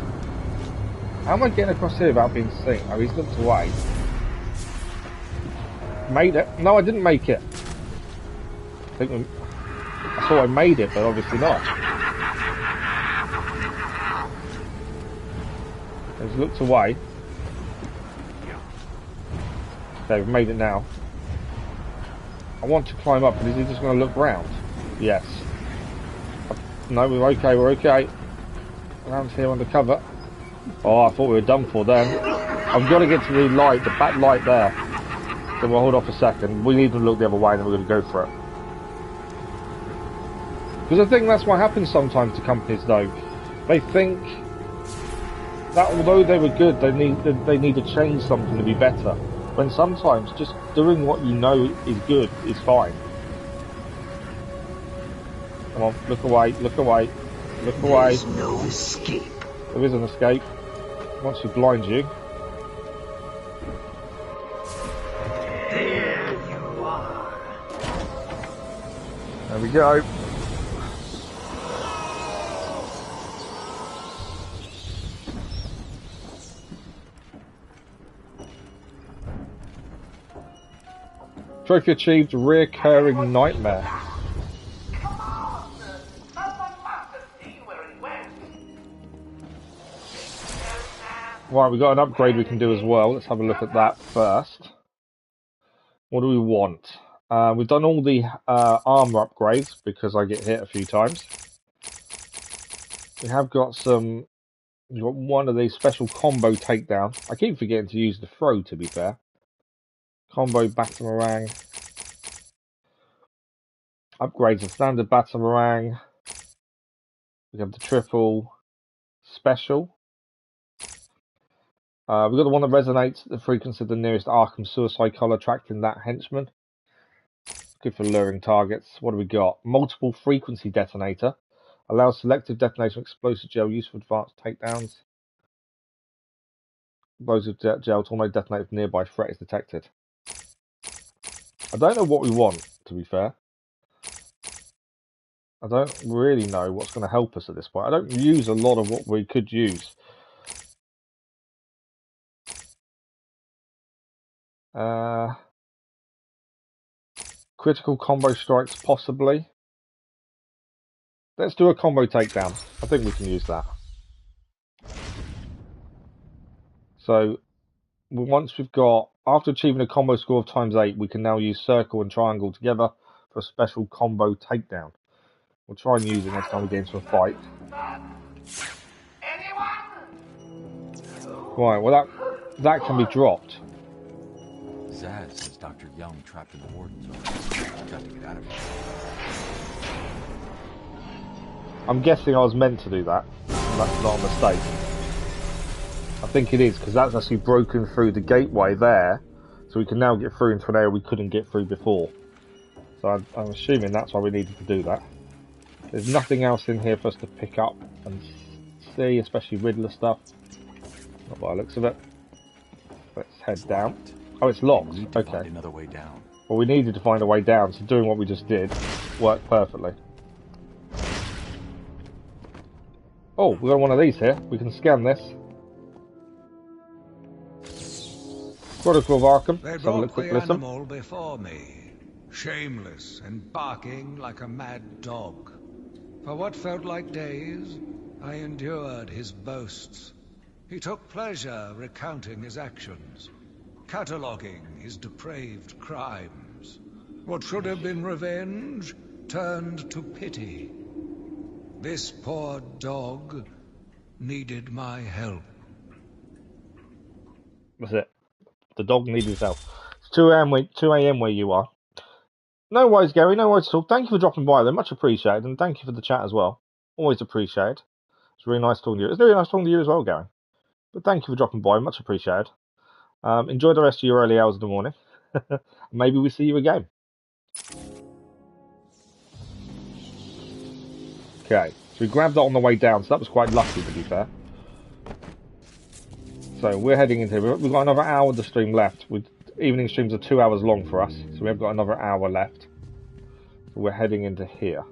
How am I getting across here without being seen? Oh, he's looked away. Made it? No, I didn't make it. I thought I made it, but obviously not. He's looked away. Okay, we've made it now. I want to climb up, but is he just going to look round? Yes. No, we're okay, we're okay. Around here under cover. Oh, I thought we were done for then. I've got to get to the light, the back light there. So we'll hold off a second. We need to look the other way and then we're going to go for it. Because I think that's what happens sometimes to companies though. They think that although they were good, they need to change something to be better. When sometimes just doing what you know is good is fine. Come on, look away, look away, look away. There's no escape. There is an escape. Once we blind you. There you are. There we go. Trophy achieved, reoccurring nightmare. Right, we've got an upgrade we can do as well. Let's have a look at that first. What do we want? We've done all the armor upgrades because I get hit a few times. We have got some. We've got one of these special combo takedown. I keep forgetting to use the throw, to be fair. Combo Batamarang. Upgrades of standard Batamarang. We have the triple special. We've got the one that resonates the frequency of the nearest Arkham suicide collar, attracting that henchman. Good for luring targets. What do we got? Multiple frequency detonator. Allows selective detonation of explosive gel used for advanced takedowns. Those of gel to almost detonate if nearby threat is detected. I don't know what we want, to be fair. I don't really know what's going to help us at this point. I don't use a lot of what we could use. Critical combo strikes, possibly. Let's do a combo takedown. I think we can use that. So, once we've got, after achieving a combo score of ×8, we can now use circle and triangle together for a special combo takedown. We'll try and use it next time we get into a fight. Right, well that can be dropped. Zsasz says Dr. Young trapped in the warden's office. Got to get out of here. I'm guessing I was meant to do that. That's not a mistake. I think it is, because that's actually broken through the gateway there, so we can now get through into an area we couldn't get through before. So I'm assuming that's why we needed to do that. There's nothing else in here for us to pick up and see, especially Riddler stuff. Not by the looks of it. Let's head down. Oh, it's locked. Okay. Another way down. Well, we needed to find a way down, so doing what we just did worked perfectly. Oh, we've got one of these here. We can scan this. Chronicle of Arkham. They Let's have a brought quick the listen. animal before me, shameless and barking like a mad dog. For what felt like days, I endured his boasts. He took pleasure recounting his actions, cataloguing his depraved crimes. What should have been revenge turned to pity. This poor dog needed my help. That's it. The dog needed help. It's 2 a.m. where you are. No worries, Gary. No worries at all. Thank you for dropping by. They're much appreciated, and thank you for the chat as well. Always appreciated. It's really nice talking to you. It's really nice talking to you as well, Gary. But thank you for dropping by. Much appreciated. Enjoy the rest of your early hours of the morning. Maybe we see you again. Okay, so we grabbed that on the way down, so that was quite lucky, to be fair. So we're heading into here. We've got another hour of the stream left. Evening streams are 2 hours long for us, so we have got another hour left. So we're heading into here.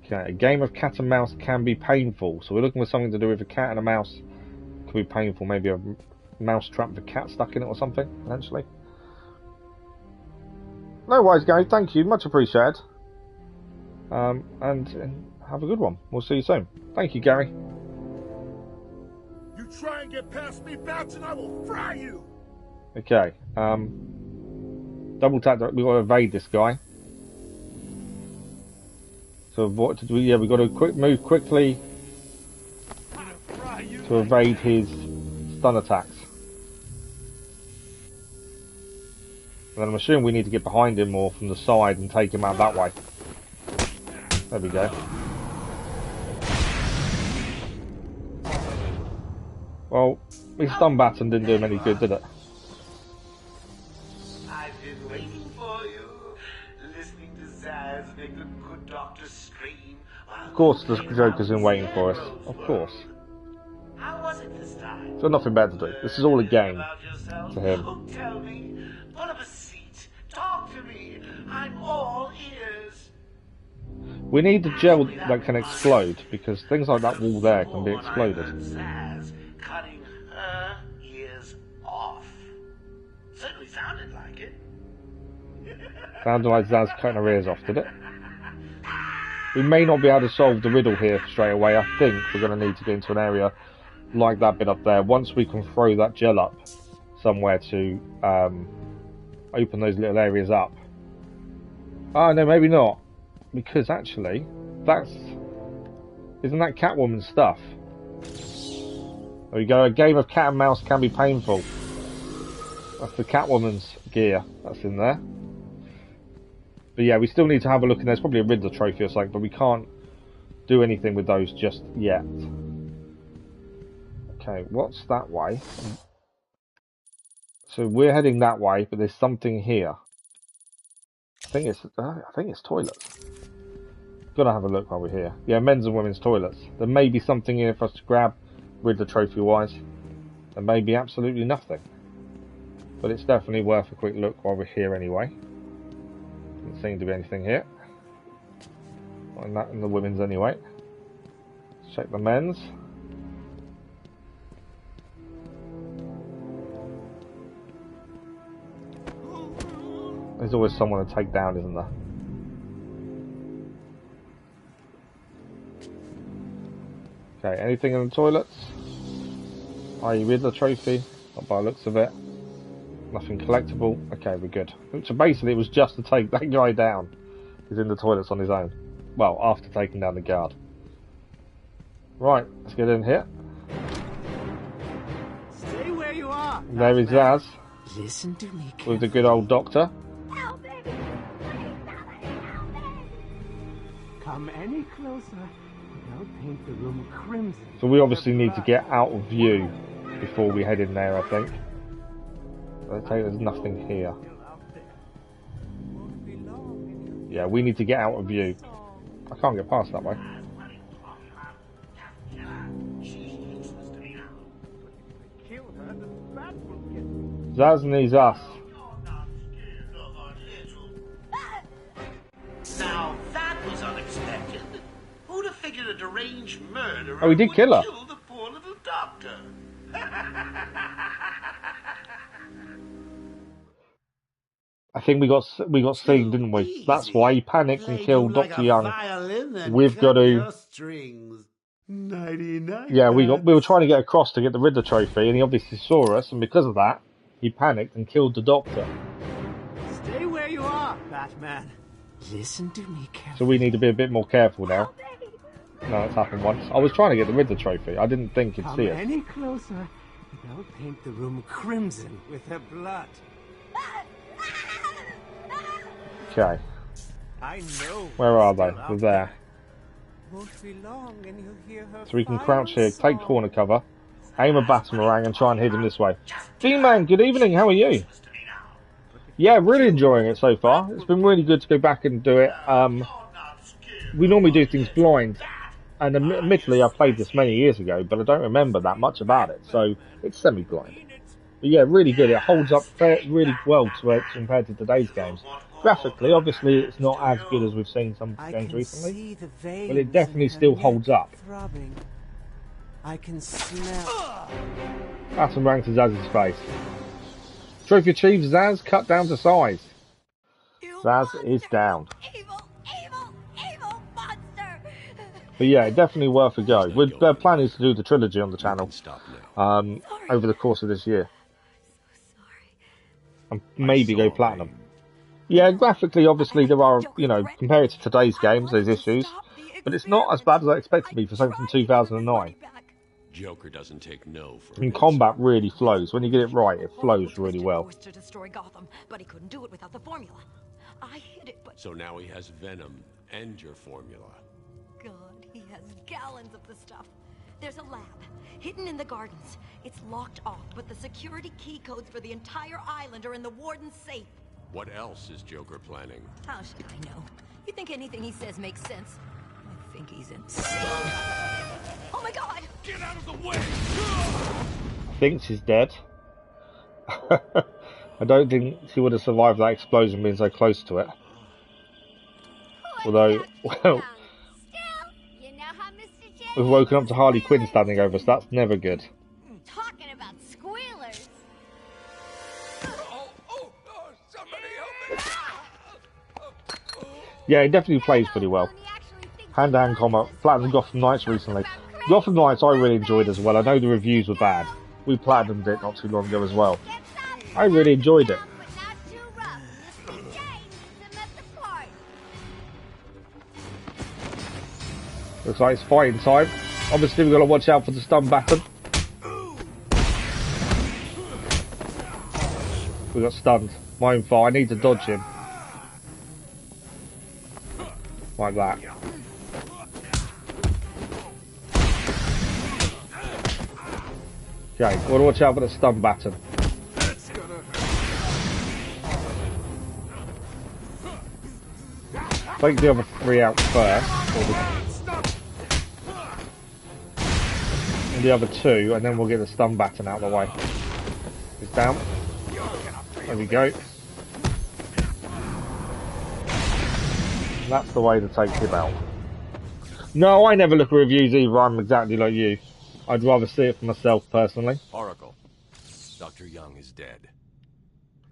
Okay, a game of cat and mouse can be painful. So we're looking for something to do with a cat and a mouse. Could be painful. Maybe a mouse trap with a cat stuck in it or something, potentially. No worries, Gary. Thank you. Much appreciated. And have a good one. We'll see you soon. Thank you, Gary. You try and get past me, Bats, and I will fry you! Okay. Double tap. We've got to evade this guy. So what to do? Yeah, we've got to move quickly to evade his stun attacks. And then I'm assuming we need to get behind him or from the side and take him out that way. There we go. Well, his stun baton didn't do him any good, did it? I've been waiting for you, listening to Zsasz make the good doctor scream. Of course the Joker's been waiting for us. Of course. How was it this time? So nothing better to do. This is all a game to him. Oh, tell me. Put up a seat. Talk to me. I'm all ears. We need the gel that can explode, because things like that wall there can be exploded. Zsasz cutting her ears off. Certainly sounded like it. Sounded like Zsasz cutting her ears off, did it? We may not be able to solve the riddle here straight away. I think we're going to need to get into an area like that bit up there. Once we can throw that gel up somewhere to open those little areas up. Oh, no, maybe not. Because actually, isn't that Catwoman stuff? There we go. A game of cat and mouse can be painful. That's the Catwoman's gear that's in there. But yeah, we still need to have a look, and there's probably a Riddler trophy or something, but we can't do anything with those just yet. Okay, what's that way? So we're heading that way, but there's something here. I think it's toilets. Gotta have a look while we're here. Yeah, men's and women's toilets. There may be something here for us to grab, Riddler trophy-wise. There may be absolutely nothing. But it's definitely worth a quick look while we're here anyway. Doesn't seem to be anything here. Not in that in the women's anyway. Let's check the men's. There's always someone to take down, isn't there? Okay, anything in the toilets? i.e. Riddler trophy, not by the looks of it. Nothing collectible. Okay, we're good. So basically it was just to take that guy down. He's in the toilets on his own. Well, after taking down the guard. Right, let's get in here. Stay where you are. There is Zsasz. Listen to me. With the good old doctor. Come any closer, they'll paint the room crimson. So we obviously need to get out of view before we head in there, I think. Okay, there's nothing here. Yeah, we need to get out of view. I can't get past that way. Zsasz needs us. Now that was unexpected. Who'd have figured a deranged murderer Oh, he did kill her. kill the poor little doctor? I think we got seen, didn't we? That's why he panicked and killed Dr. Young. We've got to. Yeah, we were trying to get across to get the Riddler trophy, and he obviously saw us, and because of that, he panicked and killed the Doctor. Stay where you are, Batman. Listen to me carefully. So we need to be a bit more careful now. No, it's happened once. I was trying to get the Riddler trophy. I didn't think he'd see us. Come any closer, they'll paint the room crimson with their blood. Okay. I know. Where are they? They're there. Won't be long and you'll hear her. So we can crouch here, take corner cover, aim a batarang and try and hit him this way. D-Man, good evening, how are you? Yeah, really enjoying it so far. It's been really good to go back and do it. We normally do things blind, and admittedly I played this many years ago, but I don't remember that much about it, so it's semi-blind. But yeah, really good. It holds up really well compared to today's games. Graphically, obviously, it's not as good as we've seen some games recently, but it definitely still holds up. I can smell. Batarang to Zaz's face. Trophy achieved, Zsasz cut down to size. Zsasz is down. Evil monster. But yeah, definitely worth a go. We're planning to do the trilogy on the channel over the course of this year. And maybe go platinum. Yeah, graphically, obviously, there are, you know, compared to today's games, there's issues. But it's not as bad as I expected to be for something from 2009. Joker doesn't take no for And combat really flows. When you get it right, it flows really well. To destroy Gotham, but he couldn't do it without the formula. I hid it, but so now he has Venom and your formula. God, he has gallons of the stuff. There's a lab hidden in the gardens. It's locked off, but the security key codes for the entire island are in the warden's safe. What else is Joker planning? How should I know? You think anything he says makes sense? I think he's insane. Oh my God! Get out of the way! Thinks he's dead. I don't think she would have survived that explosion being so close to it. Although, well, we've woken up to Harley Quinn standing over us. That's never good. Talking about squealers. Yeah, it definitely plays pretty well. Hand-to-hand combat. Platinumed Gotham Knights recently. Gotham Knights I really enjoyed as well. I know the reviews were bad. We platinumed it not too long ago as well. I really enjoyed it. Looks like it's fighting time. Obviously we've got to watch out for the stun baton. We got stunned. My own fault. I need to dodge him. Like that. Okay, got to watch out for the stun baton. Take the other three out first. And the other two, and then we'll get the stun baton out of the way. It's down. There we go. That's the way to take him out. No, I never look at reviews either. I'm exactly like you. I'd rather see it for myself, personally. Oracle, Dr. Young is dead.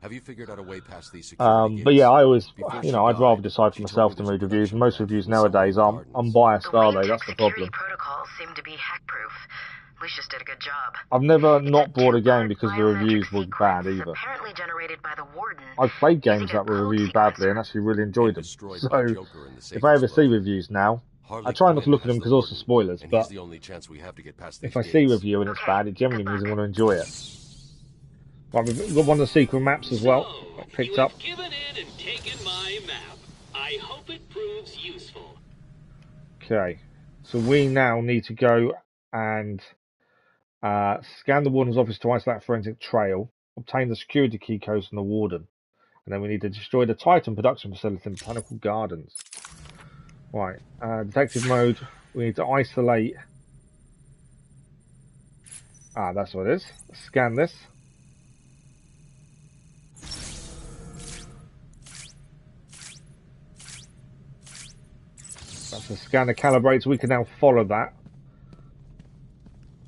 Have you figured out a way past these security gates? But yeah, I always, you know, I'd rather decide for myself than read reviews. Most reviews nowadays are unbiased, are they? That's the problem. Protocols seem to be hack-proof. Lucius did a good job. I've never not bought a game because the reviews were bad either. Apparently generated by the warden. I've played games that were reviewed badly and actually really enjoyed them. So, if I ever see reviews now, I try not to look at them because also spoilers, but if I see a review and it's bad, it generally means I want to enjoy it. Right, we've got one of the secret maps as well. Picked up. Given in and taken my map. I hope it proves useful. Okay, so we now need to go and scan the warden's office to isolate a forensic trail, obtain the security key codes from the warden, and then we need to destroy the Titan production facility in Botanical Gardens. Right, detective mode, we need to isolate... that's what it is. Scan this. That's the scanner calibrates. We can now follow that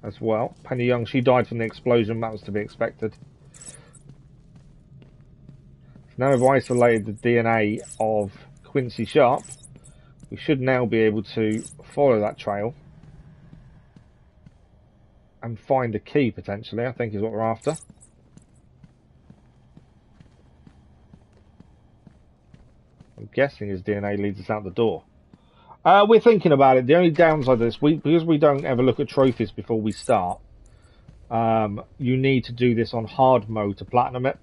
as well. Penny Young, she died from the explosion. That was to be expected. So now we've isolated the DNA of Quincy Sharpe. We should now be able to follow that trail and find the key, potentially, I think is what we're after. I'm guessing his DNA leads us out the door. We're thinking about it. The only downside of this, because we don't ever look at trophies before we start, you need to do this on hard mode to platinum it.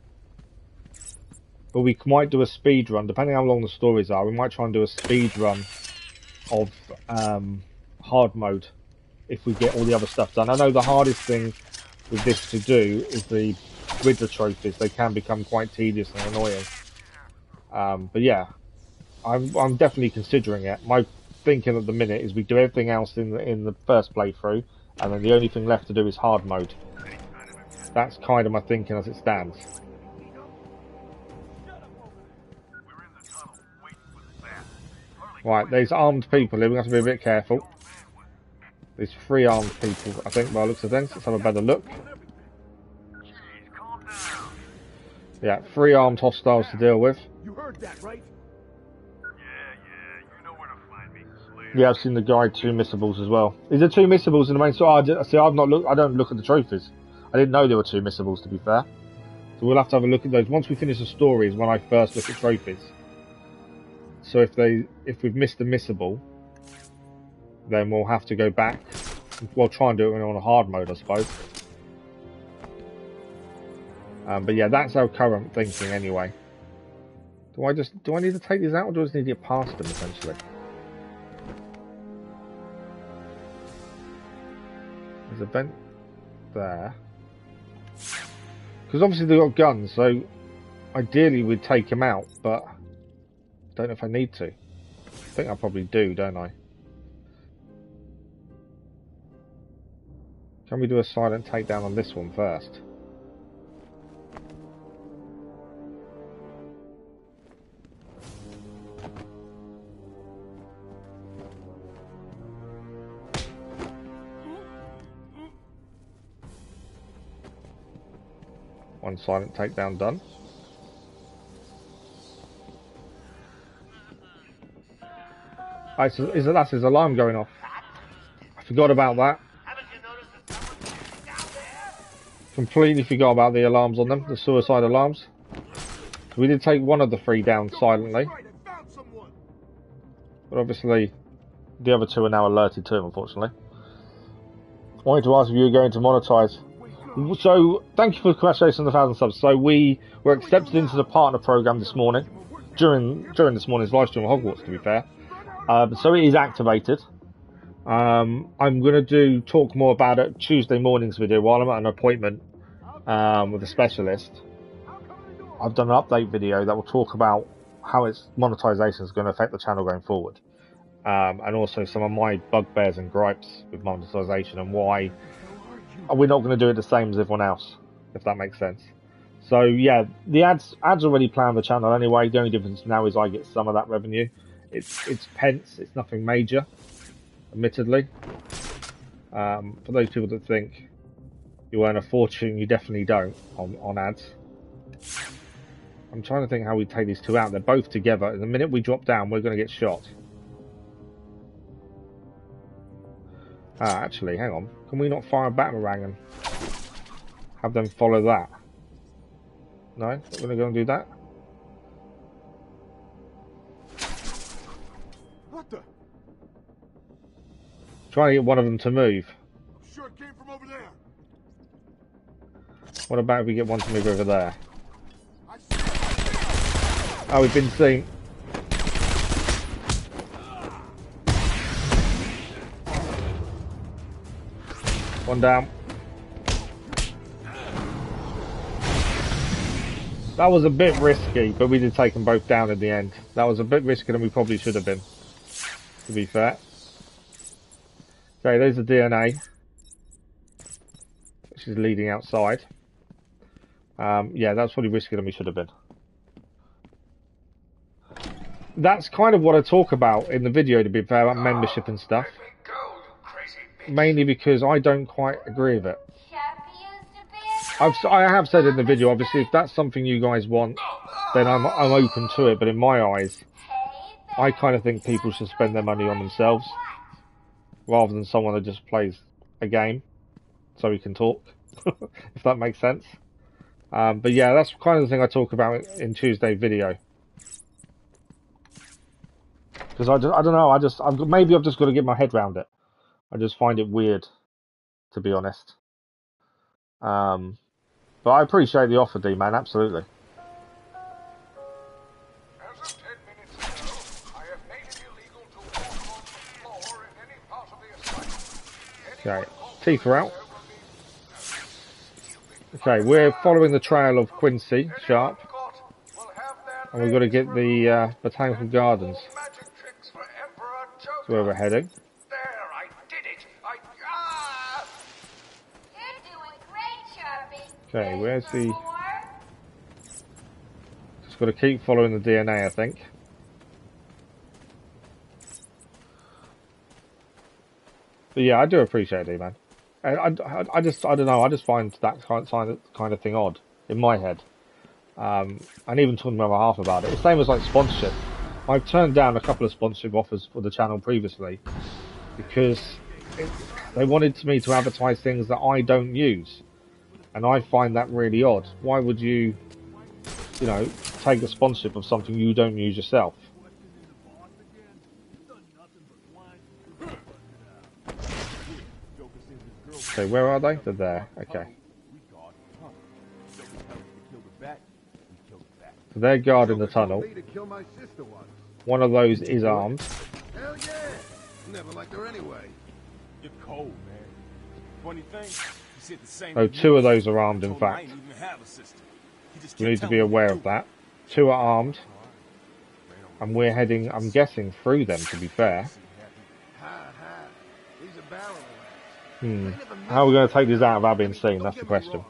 But we might do a speed run, depending on how long the stories are. We might try and do a speed run of hard mode if we get all the other stuff done. I know the hardest thing with this to do is the Riddler trophies. They can become quite tedious and annoying. But yeah, I'm definitely considering it. My thinking at the minute is we do everything else in the first playthrough, and then the only thing left to do is hard mode. That's kind of my thinking as it stands. Right, there's armed people here. We have to be a bit careful. There's 3 armed people, I think, by the looks of things. Let's have a better look. Yeah, 3 armed hostiles to deal with. You heard that, right? Yeah, I've seen the guide 2 missables as well. Is there 2 missables in the main story? See, I don't look at the trophies. I didn't know there were 2 missables, to be fair. So we'll have to have a look at those. Once we finish the story is when I first look at trophies. So if we've missed a missable, then we'll have to go back. We'll try and do it on a hard mode, I suppose. But yeah, that's our current thinking anyway. Do I need to take these out, or do I just need to get past them essentially? There's a vent there. Because obviously they've got guns, so ideally we'd take them out, but I don't know if I need to. I think I probably do, don't I? Can we do a silent takedown on this one first? One silent takedown done. Right, so that's his alarm going off. I forgot about that. Completely forgot about the alarms on them, the suicide alarms. We did take one of the 3 down silently. But obviously, the other 2 are now alerted to him, unfortunately. I wanted to ask if you were going to monetize. So, thank you for congratulations on the 1,000 subs. So, we were accepted into the partner program this morning, during this morning's live stream of Hogwarts, to be fair. So, it is activated. I'm going to talk more about it Tuesday morning's video while I'm at an appointment with a specialist. I've done an update video that will talk about how its monetization is going to affect the channel going forward. And also some of my bugbears and gripes with monetization and why we're not going to do it the same as everyone else, if that makes sense. So yeah, the ads already play on the channel anyway. The only difference now is I get some of that revenue. It's pence, it's nothing major, admittedly. For those people that think you earn a fortune, you definitely don't on ads. I'm trying to think how we take these 2 out. They're both together, and the minute we drop down, we're going to get shot. Actually, hang on. Can we not fire a batarang and have them follow that? No? We're going to go and do that? What the? Trying to get one of them to move. I'm sure it came from over there. What about if we get one to move over there? Oh, we've been seen. One down. That was a bit risky, but we did take them both down in the end. That was a bit riskier than we probably should have been, to be fair. Okay, there's the DNA, which is leading outside. Yeah, that's probably riskier than we should have been. That's kind of what I talk about in the video, to be fair, about membership and stuff. Mainly because I don't quite agree with it. I have said in the video, obviously, if that's something you guys want, then I'm open to it. But in my eyes, I kind of think people should spend their money on themselves, rather than someone that just plays a game, so he can talk, if that makes sense. But yeah, that's kind of the thing I talk about in Tuesday's video. Because I don't know, maybe I've just got to get my head around it. I just find it weird, to be honest. But I appreciate the offer, D-Man, absolutely. As of 10 minutes ago, I have made it illegal to walk on the floor in any part of the asylum. Okay, teeth are out. Okay, we're following the trail of Quincy Sharpe. And we've got to get the Botanical Gardens. That's where we're heading. Okay, where's the... Just got to keep following the DNA, I think. But yeah, I do appreciate it, man. I don't know, I just find that kind of thing odd in my head. And even talking to my other half about it. It's the same as like sponsorship. I've turned down a couple of sponsorship offers for the channel previously because they wanted me to advertise things that I don't use. And I find that really odd. Why would you, you know, take a sponsorship of something you don't use yourself? Okay, where are they? They're there. Okay. So they're guarding the tunnel. One of those is armed. Hell yeah! Never liked her anyway. You're cold, man. Funny thing. So two of those are armed, in fact. We need to be aware of that. Two are armed. And we're heading, I'm guessing, through them, to be fair. How are we going to take these out without being seen? That's the question.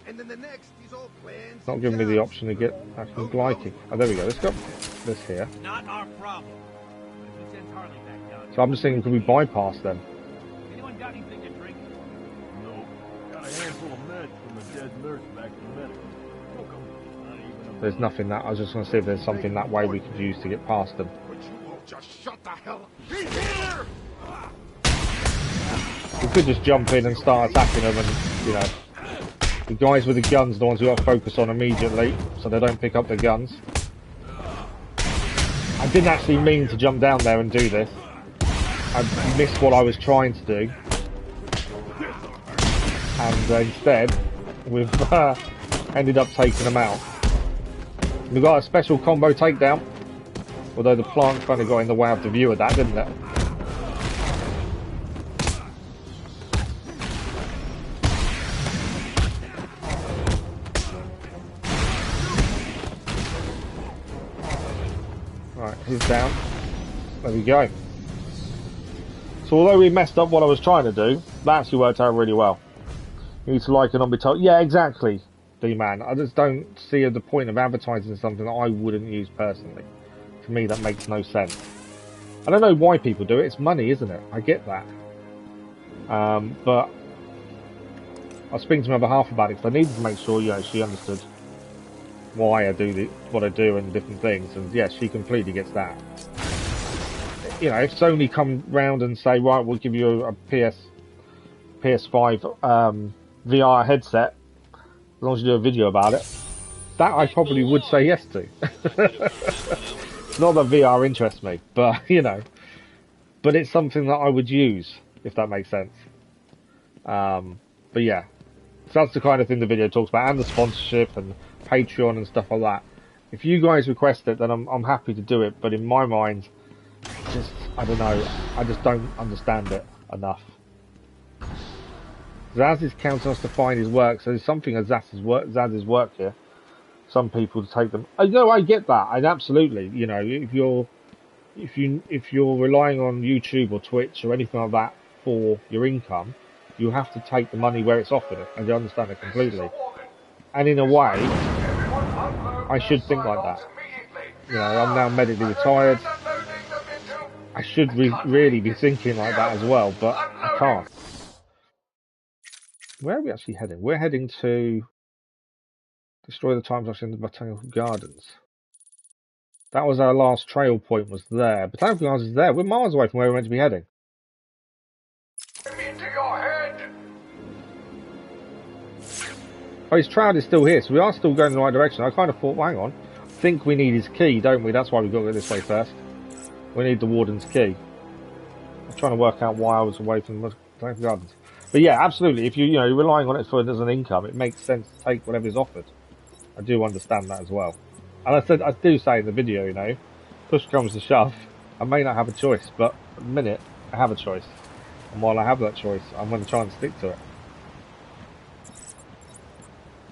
It's not giving me the option to get actually gliking. Oh, there we go. Let's go this here. Not our problem. So I'm just thinking, could we bypass them? Anyone got anything to drink? No. Got a handful of meds from the dead nurse back in the medical. There's nothing that... I was just going to see if there's something that way we could use to get past them. But you won't just shut the hell up. He's here! We could just jump in and start attacking them and, you know... The guys with the guns are the ones who got to focus on immediately, so they don't pick up the guns. I didn't actually mean to jump down there and do this. I missed what I was trying to do. And instead, we've ended up taking them out. We got a special combo takedown. Although the plant kind of got in the way of the view of that, didn't it? Right, he's down. There we go. So although we messed up what I was trying to do, that actually worked out really well. You need to like and not be told. Yeah, exactly, D-Man. I just don't see the point of advertising something that I wouldn't use personally. To me, that makes no sense. I don't know why people do it. It's money, isn't it? I get that. But I was speaking to my other half about it because I needed to make sure, you know, she understood why I do what I do and different things. And yes, she completely gets that. You know, if Sony come round and say, right, we'll give you a PS5 VR headset, as long as you do a video about it, that I probably would say yes to. Not that VR interests me, but, you know, but it's something that I would use, if that makes sense. But yeah, so that's the kind of thing the video talks about, and the sponsorship and Patreon and stuff like that. If you guys request it, then I'm happy to do it, but in my mind, just, I don't know, I just don't understand it. enough. Zsasz is counting us to find his work, so there's something of Zsasz's work here. Some people to take them. I know, I get that. I absolutely, you know, if you're relying on YouTube or Twitch or anything like that for your income, you have to take the money where it's offered. I understand it completely. And in a way, I should think like that. You know, I'm now medically retired. I should really be thinking like that as well, but I can't. Where are we actually heading? We're heading to destroy the time in the Botanical Gardens. That was our last trail point, was there. Botanical Gardens is there. We're miles away from where we're meant to be heading. Oh, his shroud is still here, so we are still going in the right direction. I kind of thought, well, hang on. I think we need his key, don't we? That's why we've got to go this way first. We need the Warden's key. I'm trying to work out why I was away from the Botanical Gardens. But yeah, absolutely. If you're relying on it as an income, it makes sense to take whatever is offered. I do understand that as well. And I do say in the video, you know, push comes to shove, I may not have a choice, but at the minute I have a choice. And while I have that choice, I'm going to try and stick to it.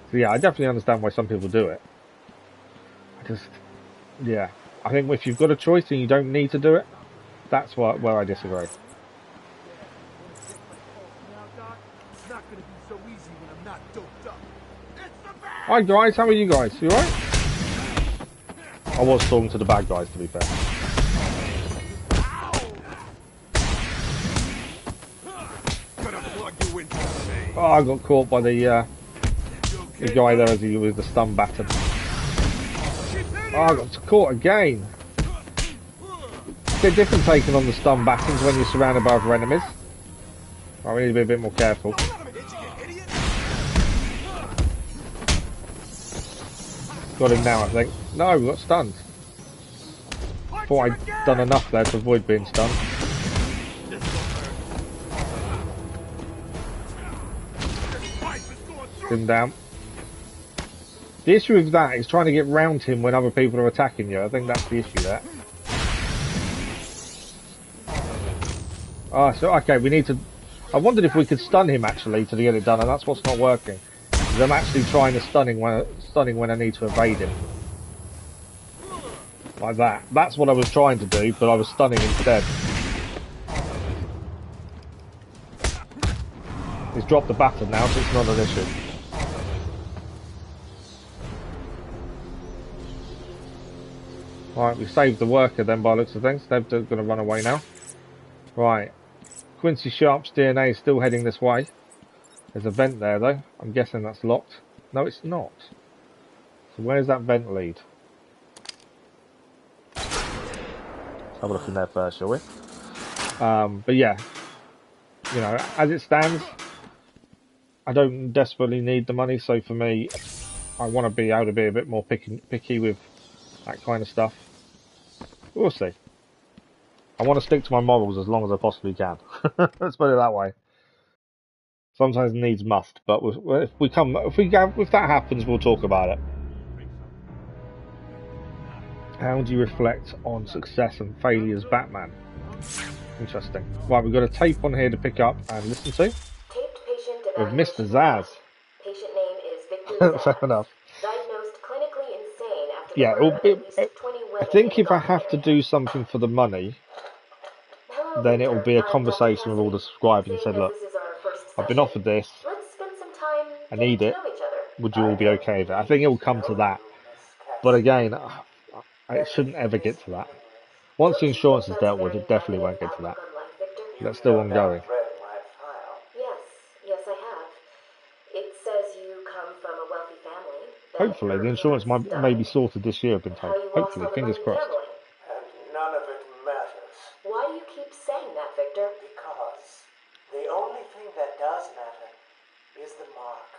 So yeah, I definitely understand why some people do it. Yeah, I think if you've got a choice and you don't need to do it, that's where I disagree. Hi guys, how are you guys? You alright? I was talking to the bad guys, to be fair. Oh, I got caught by the guy there as he was the stun baton. Oh, I got caught again. It's a bit different taking on the stun batons when you're surrounded by other enemies. Right, we need to be a bit more careful. Got him now, I think. No, we got stunned. Thought I'd done enough there to avoid being stunned. Him down. The issue with that is trying to get round him when other people are attacking you. I think that's the issue there. Ah, so okay, we need to... I wondered if we could stun him actually to get it done, and that's what's not working. Because I'm actually trying to stunning when I need to evade him. Like that. That's what I was trying to do, but I was stunning instead. He's dropped the baton now, so it's not an issue. Right, we saved the worker then by the looks of things. They're going to run away now. Right. Quincy Sharpe's DNA is still heading this way. There's a vent there though. I'm guessing that's locked. No, it's not. So where's that vent lead? Let's have a look in there first, shall we? But yeah, you know, as it stands, I don't desperately need the money. So for me, I want to be able to be a bit more picky with that kind of stuff. We'll see. I want to stick to my morals as long as I possibly can. Let's put it that way. Sometimes needs must, but if that happens, we'll talk about it. How do you reflect on success and failure as Batman? Interesting. Right, we've got a tape on here to pick up and listen to. With Mr. Zsasz. Patient name is Victor Zsasz. Fair enough. Diagnosed clinically insane after Yeah, the murder of at least 20 women. I think if I have to do something for the money, then it will be a conversation with all the subscribers and said, look, I've been offered this, I need it, would you all be okay with it? I think it will come to that. But again, it shouldn't ever get to that. Once the insurance is dealt with, it definitely won't get to that. That's still ongoing. Yes, I have. It says you come from a wealthy family. Hopefully, the insurance may be sorted this year, I've been told. Hopefully, fingers crossed. And none of it matters. Why do you keep saying that, Victor? Because the only thing that does matter is the mark.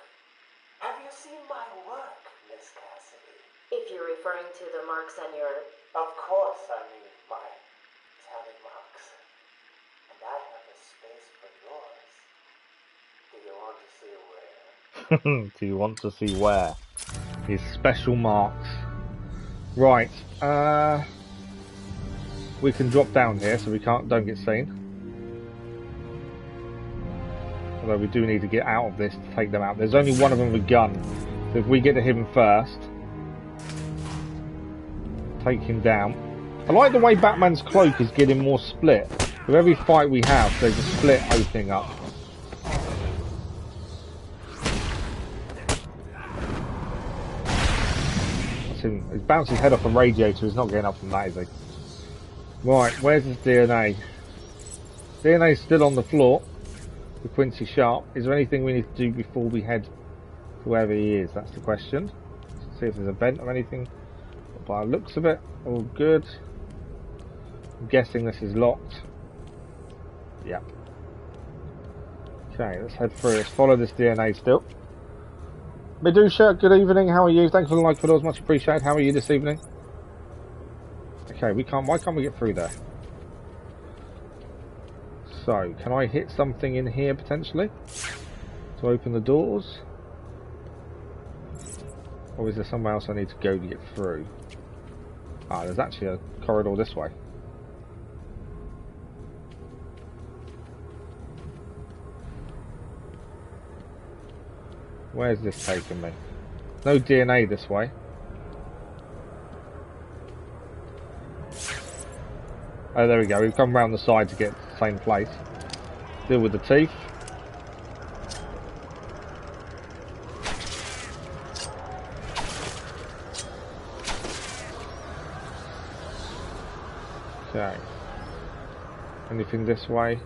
Have you seen my work, Miss Cassidy? If you're referring to the marks on your... Of course I mean my tally marks. And I have a space for yours. Do you want to see where? Do you want to see where? His special marks. Right, we can drop down here so we don't get seen. Although we do need to get out of this to take them out. There's only one of them with a gun. So if we get to him first, take him down. I like the way Batman's cloak is getting more split. With every fight we have, there's a split opening up. That's him. He's bounced his head off a radiator. He's not getting up from that, is he? Right, where's his DNA? DNA's still on the floor. The Quincy Sharpe. Is there anything we need to do before we head to wherever he is? That's the question. Let's see if there's a vent or anything. By the looks of it, all good. I'm guessing this is locked. Yep. Okay, let's head through. Let's follow this DNA still. Medusha, good evening. How are you? Thanks for the like for those. Much appreciated. How are you this evening? Okay, we can't. Why can't we get through there? So, can I hit something in here potentially to open the doors? Or is there somewhere else I need to go to get through? Ah, there's actually a corridor this way. Where's this taking me? No DNA this way. Oh, there we go. We've come round the side to get to the same place. Deal with the teeth. Okay. Anything this way?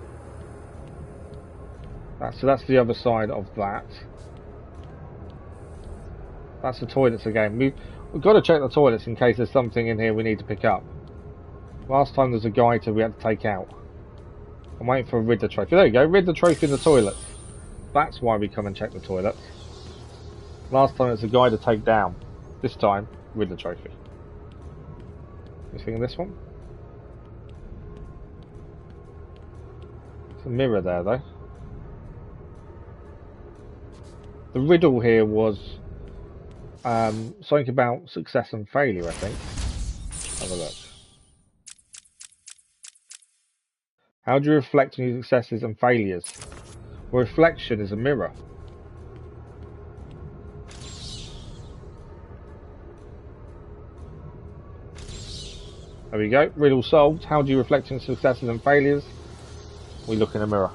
So that's the other side of that. That's the toilets again. We've got to check the toilets in case there's something in here we need to pick up. Last time there's a guy we had to take out. I'm waiting for a Riddler trophy. There you go, Riddler trophy in the toilet. That's why we come and check the toilets. Last time it's a guy to take down. This time, Riddler trophy. Anything in this one? There's a mirror there though. The riddle here was something about success and failure, I think. Have a look. How do you reflect on your successes and failures? Well, reflection is a mirror. There we go. Riddle solved. How do you reflect on successes and failures? We look in a mirror.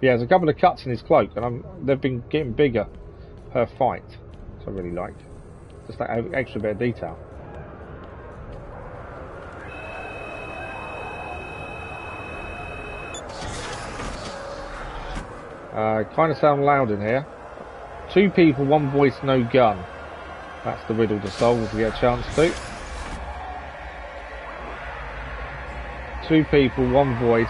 Yeah, there's a couple of cuts in his cloak, and they've been getting bigger per fight, which I really like. Just that extra bit of detail. Kind of sound loud in here. 2 people, 1 voice, no gun. That's the riddle to solve if we get a chance to. 2 people, 1 voice.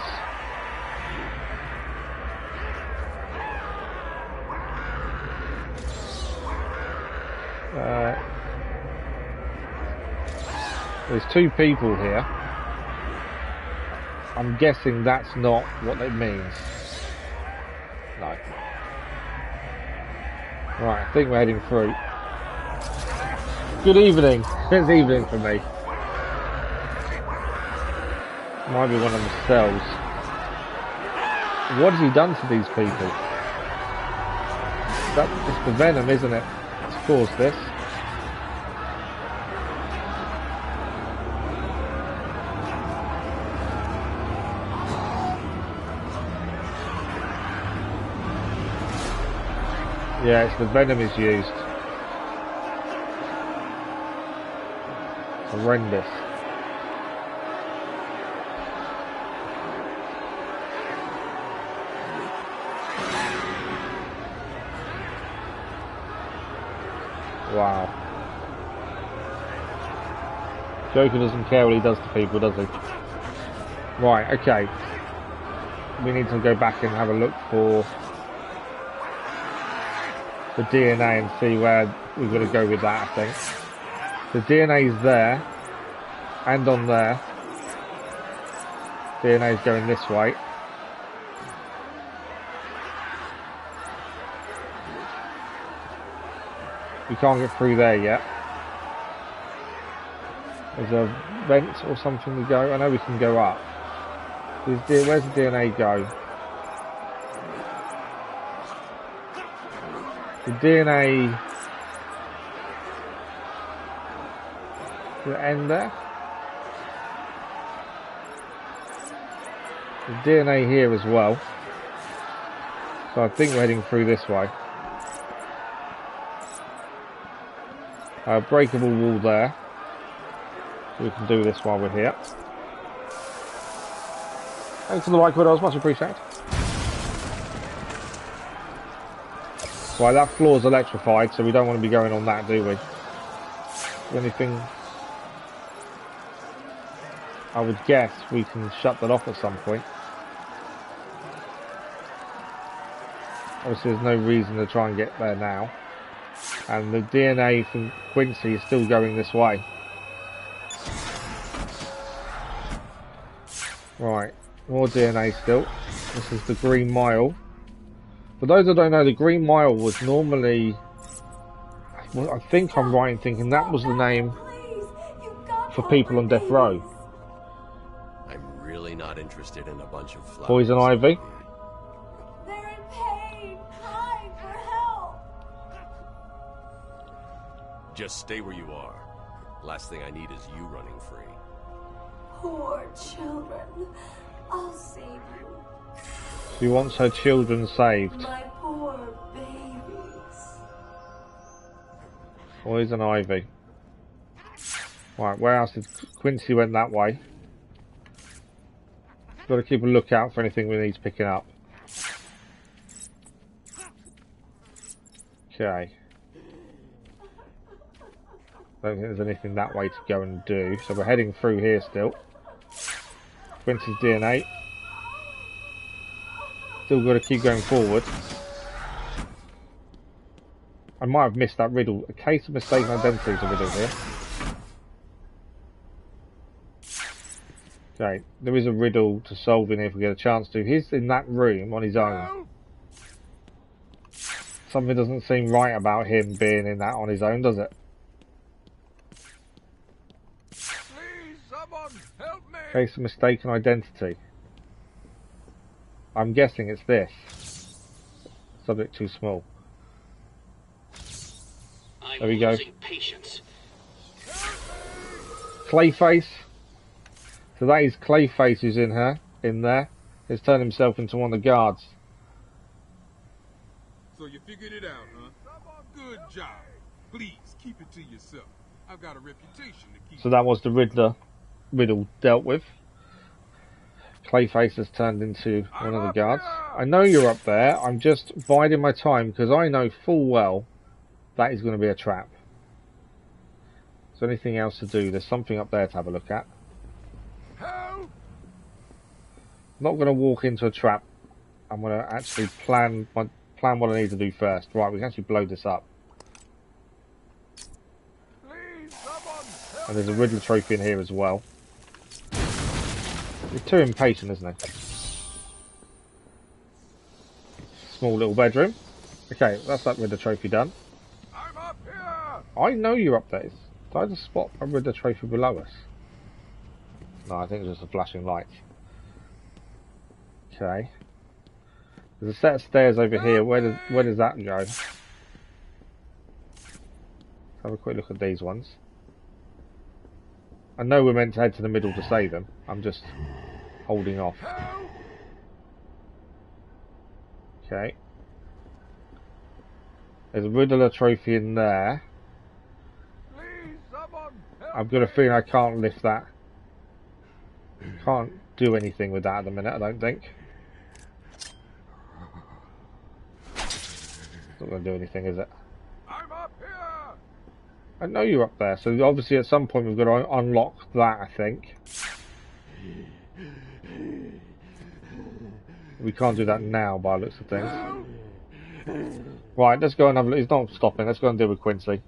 There's 2 people here. I'm guessing that's not what it means. No. Right, I think we're heading through. Good evening. It's evening for me. Might be one of the cells. What has he done to these people? It's the venom, isn't it? It's caused this. Yeah, it's the venom is used. Horrendous. Wow. Joker doesn't care what he does to people, does he? Right, okay. We need to go back and have a look for the DNA and see where we've got to go with that, I think. The DNA is there, and on there. DNA is going this way. We can't get through there yet. There's a vent or something to go. I know we can go up. Where's the DNA go? The DNA... the end there. The DNA here as well. So I think we're heading through this way. Breakable wall there. We can do this while we're here. Thanks for the like, Widows, much appreciated. Right, that floor's electrified, so we don't want to be going on that, do we? Anything... I would guess we can shut that off at some point. Obviously there's no reason to try and get there now. And the DNA from Quincy is still going this way. Right, more DNA still. This is the Green Mile. For those that don't know, the Green Mile was normally... well, I think I'm right in thinking that was the name for people on death row. I'm really not interested in a bunch of flowers. Poison ivy. They're in pain, crying for help. Just stay where you are. Last thing I need is you running free. Poor children. I'll save you. She wants her children saved. My poor babies. Poison ivy. Right, where else did Quincy went that way? Got to keep a lookout for anything we need picking up. Okay. Don't think there's anything that way to go and do, so we're heading through here still. Quincy's DNA. Still got to keep going forward. I might have missed that riddle. A case of mistaken identity is a riddle here. Okay, there is a riddle to solve in here if we get a chance to. He's in that room on his own. Something doesn't seem right about him being in that on his own, does it? Please, someone help me! Case of mistaken identity. I'm guessing it's this. Subject too small. There we go. Clayface. So that is Clayface who's in there. He's turned himself into one of the guards. So you figured it out, huh? Good job. Please keep it to yourself. I've got a reputation to keep. So that was the Riddler riddle dealt with. Clayface has turned into one of the guards. I know you're up there. I'm just biding my time because I know full well that is going to be a trap. Is there anything else to do? There's something up there to have a look at. I'm not going to walk into a trap. I'm going to actually plan what I need to do first. Right, we can actually blow this up. And there's a Riddler trophy in here as well. He's too impatient, isn't he? Small little bedroom. Okay, that's that Riddler trophy done. I'm up here. I know you're up there. Did I just spot a Riddler trophy below us? No, I think it's just a flashing light. Okay. There's a set of stairs over here. Where does that go? Let's have a quick look at these ones. I know we're meant to head to the middle to save them. I'm just holding off. Okay. There's a Riddler trophy in there. I've got a feeling I can't lift that. Can't do anything with that at the minute, I don't think. Not going to do anything, is it? I'm up here. I know you're up there, so obviously at some point we've got to unlock that, I think. We can't do that now by the looks of things. Right, let's go and have a look. It's not stopping. Let's go and deal with Quincy.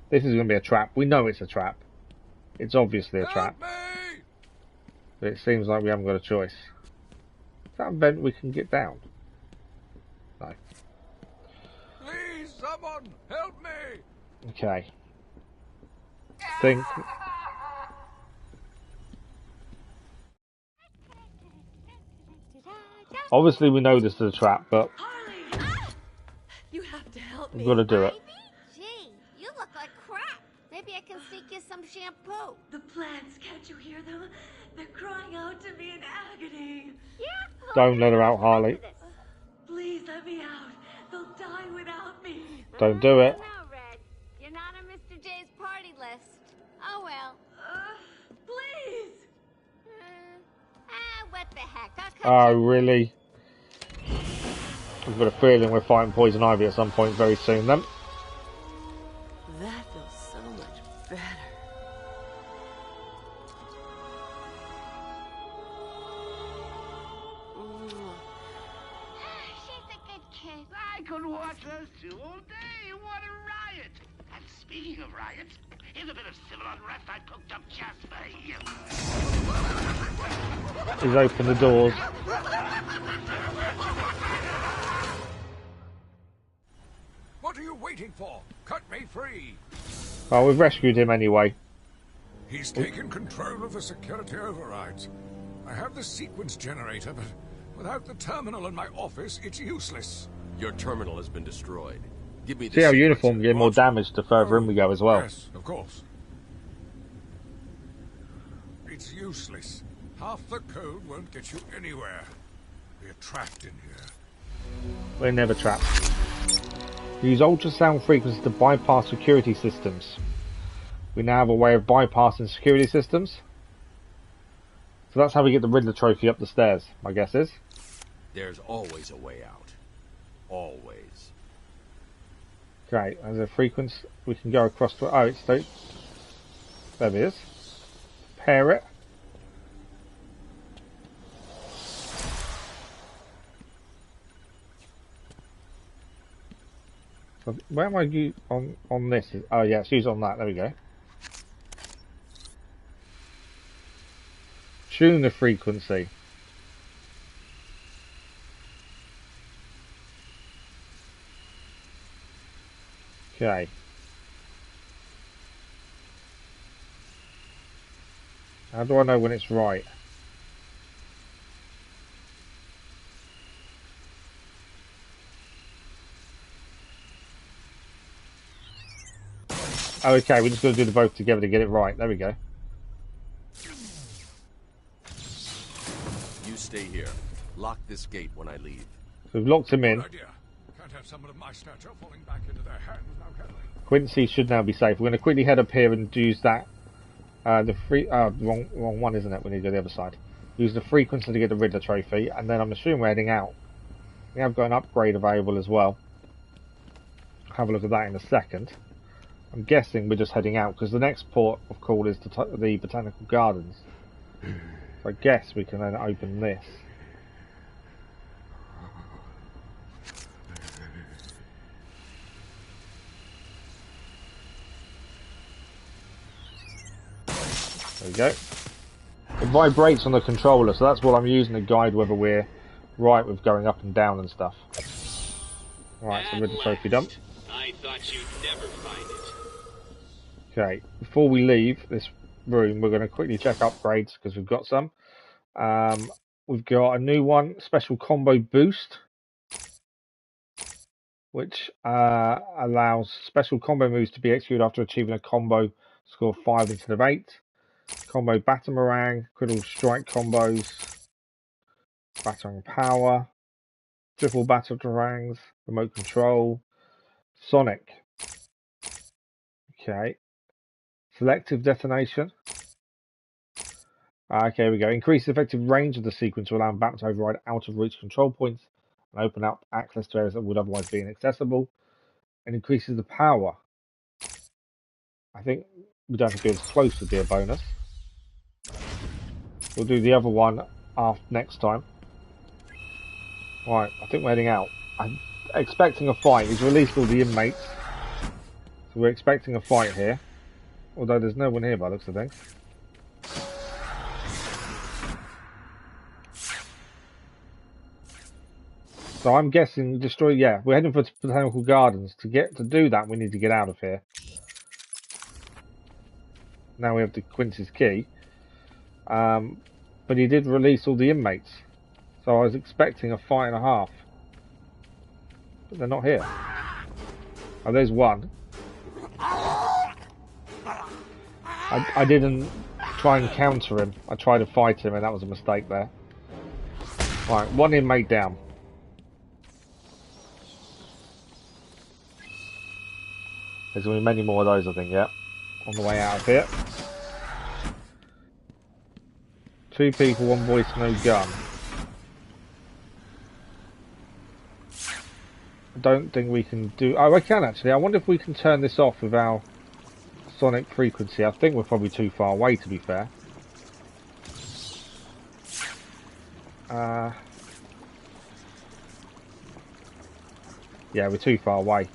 This is going to be a trap. We know it's a trap. It's obviously a trap. But it seems like we haven't got a choice. Is that a vent we can get down? No. Please, someone help me. Okay. Think. Obviously we know this is a trap, but... You I've got to do it. Gee, you look like crap. Maybe I can sneak you some shampoo. The plants, can't you hear them? They're crying out to me in agony. Yeah? Don't let her out, Harley. Please let me out. They'll die without me. Don't do it. No, Red. You're not on Mr. J's party list. Oh well. Please. What the heck? Oh, really? I've got a feeling we're fighting Poison Ivy at some point very soon then. That feels so much better. She's a good kid. I could watch those two all day. What a riot! And speaking of riots, here's a bit of civil unrest I cooked up just for you. He's opened the doors. What are you waiting for? Cut me free! Oh, we've rescued him anyway. He's taken control of the security overrides. I have the sequence generator, but without the terminal in my office, it's useless. Your terminal has been destroyed. Give me the See how sequence. uniform get more damage the further in we go as well. Yes, of course. It's useless. Half the code won't get you anywhere. We're trapped in here. We're never trapped. Use ultrasound frequency to bypass security systems. We now have a way of bypassing security systems. So that's how we get the Riddler trophy up the stairs, my guess is. There's always a way out. Always. Okay, there's a frequency. We can go across to... Oh, it's... There it is. Pair it. So where am I on this? Oh yeah, it's used on that. There we go. Tune the frequency. Okay. How do I know when it's right? Oh, okay, we're just going to do the both together to get it right. There we go. You stay here. Lock this gate when I leave. So we've locked him in. Good idea. Can't have someone of my stature falling back into their hands now, can we? Quincy should now be safe. We're going to quickly head up here and use that. Wrong one, isn't it? We need to go the other side. Use the frequency to get the Riddler trophy, and then I'm assuming we're heading out. We have got an upgrade available as well. Have a look at that in a second. I'm guessing we're just heading out because the next port of call is the Botanical Gardens. So I guess we can then open this. There we go. It vibrates on the controller, so that's what I'm using to guide whether we're right with going up and down and stuff. Right, so Riddler trophy dump. I thought you'd never find it. Okay, before we leave this room, we're going to quickly check upgrades because we've got some. We've got a new one, special combo boost, which allows special combo moves to be executed after achieving a combo score of 5 instead of 8. Combo Batamarang, critical strike combos, Batarang power, triple Batarangs, remote control, Sonic. Okay. Selective detonation. Okay, we go. Increase the effective range of the sequence to allow Batman to override out of reach control points and open up access to areas that would otherwise be inaccessible. And increases the power. I think we don't have to be as close to be a bonus. We'll do the other one next time. Right, I think we're heading out. I'm expecting a fight. He's released all the inmates. So we're expecting a fight here. Although there's no one here by the looks of things. So I'm guessing destroy. Yeah, we're heading for Botanical Gardens. To do that, we need to get out of here. Now we have the Quincy's key. But he did release all the inmates. So I was expecting a fight and a half. But they're not here. Oh, there's one. I didn't try and counter him. I tried to fight him, and that was a mistake there. Right, one inmate down. There's going to be many more of those, I think, yeah. On the way out of here. 2 people, 1 voice, no gun. I don't think we can do... Oh, I can actually. I wonder if we can turn this off with our sonic frequency. I think we're probably too far away, to be fair. Yeah, we're too far away.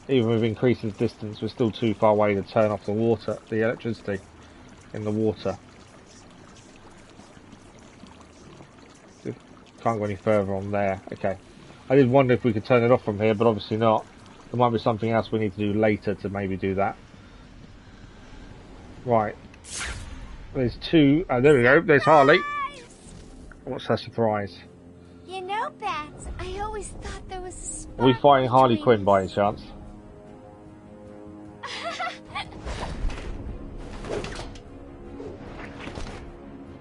Even with increasing distance, we're still too far away to turn off the water, the electricity in the water. Can't go any further on there. Okay. I did wonder if we could turn it off from here, but obviously not. There might be something else we need to do later to maybe do that. Right. There's 2. Oh, there we go. There's Harley. What's her surprise? You know, Bats, I always thought there was a spot. Are we fighting Harley Quinn by any chance?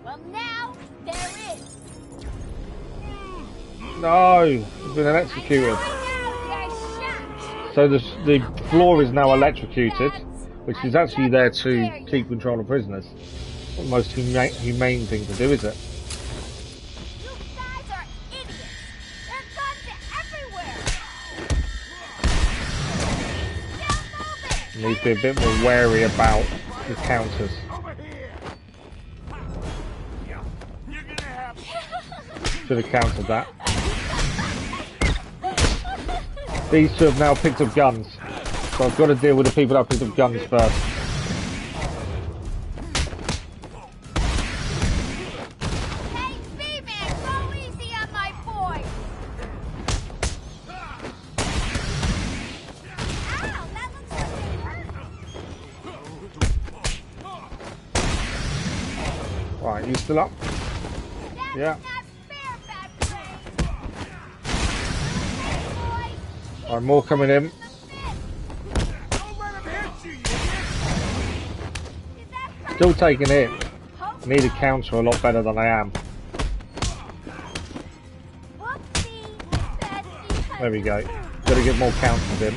Well, now there is. No, he's been electrocuted. So the floor is now electrocuted, which is actually there to keep control of prisoners. Not the most humane thing to do, is it? You guys are idiots. There are guns everywhere. Need to be a bit more wary about the counters. Should have countered that. These 2 have now picked up guns, so I've got to deal with the people that picked up guns first. Hey, B-Man, go easy on my boy. Ow, that looks like it hurt. Right, you still up? Yeah. Alright, more coming in. Still taking it. I need to counter a lot better than I am. There we go. Gotta get more counters in.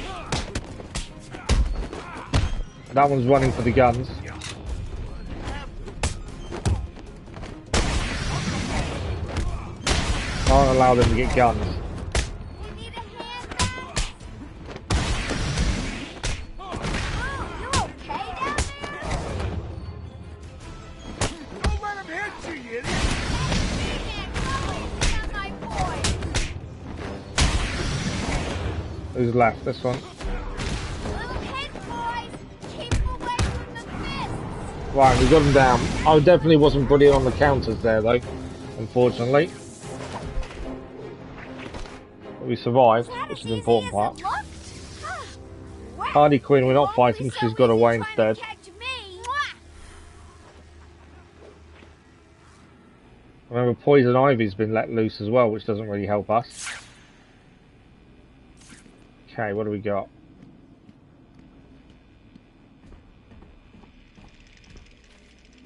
That one's running for the guns. Can't allow them to get guns. Who's left? This one. Right, we got him down. I definitely wasn't brilliant on the counters there, though. Unfortunately. But we survived, which is the important part. Harley Quinn, we're not fighting. She's got away instead. Remember, Poison Ivy's been let loose as well, which doesn't really help us. Okay, what do we got?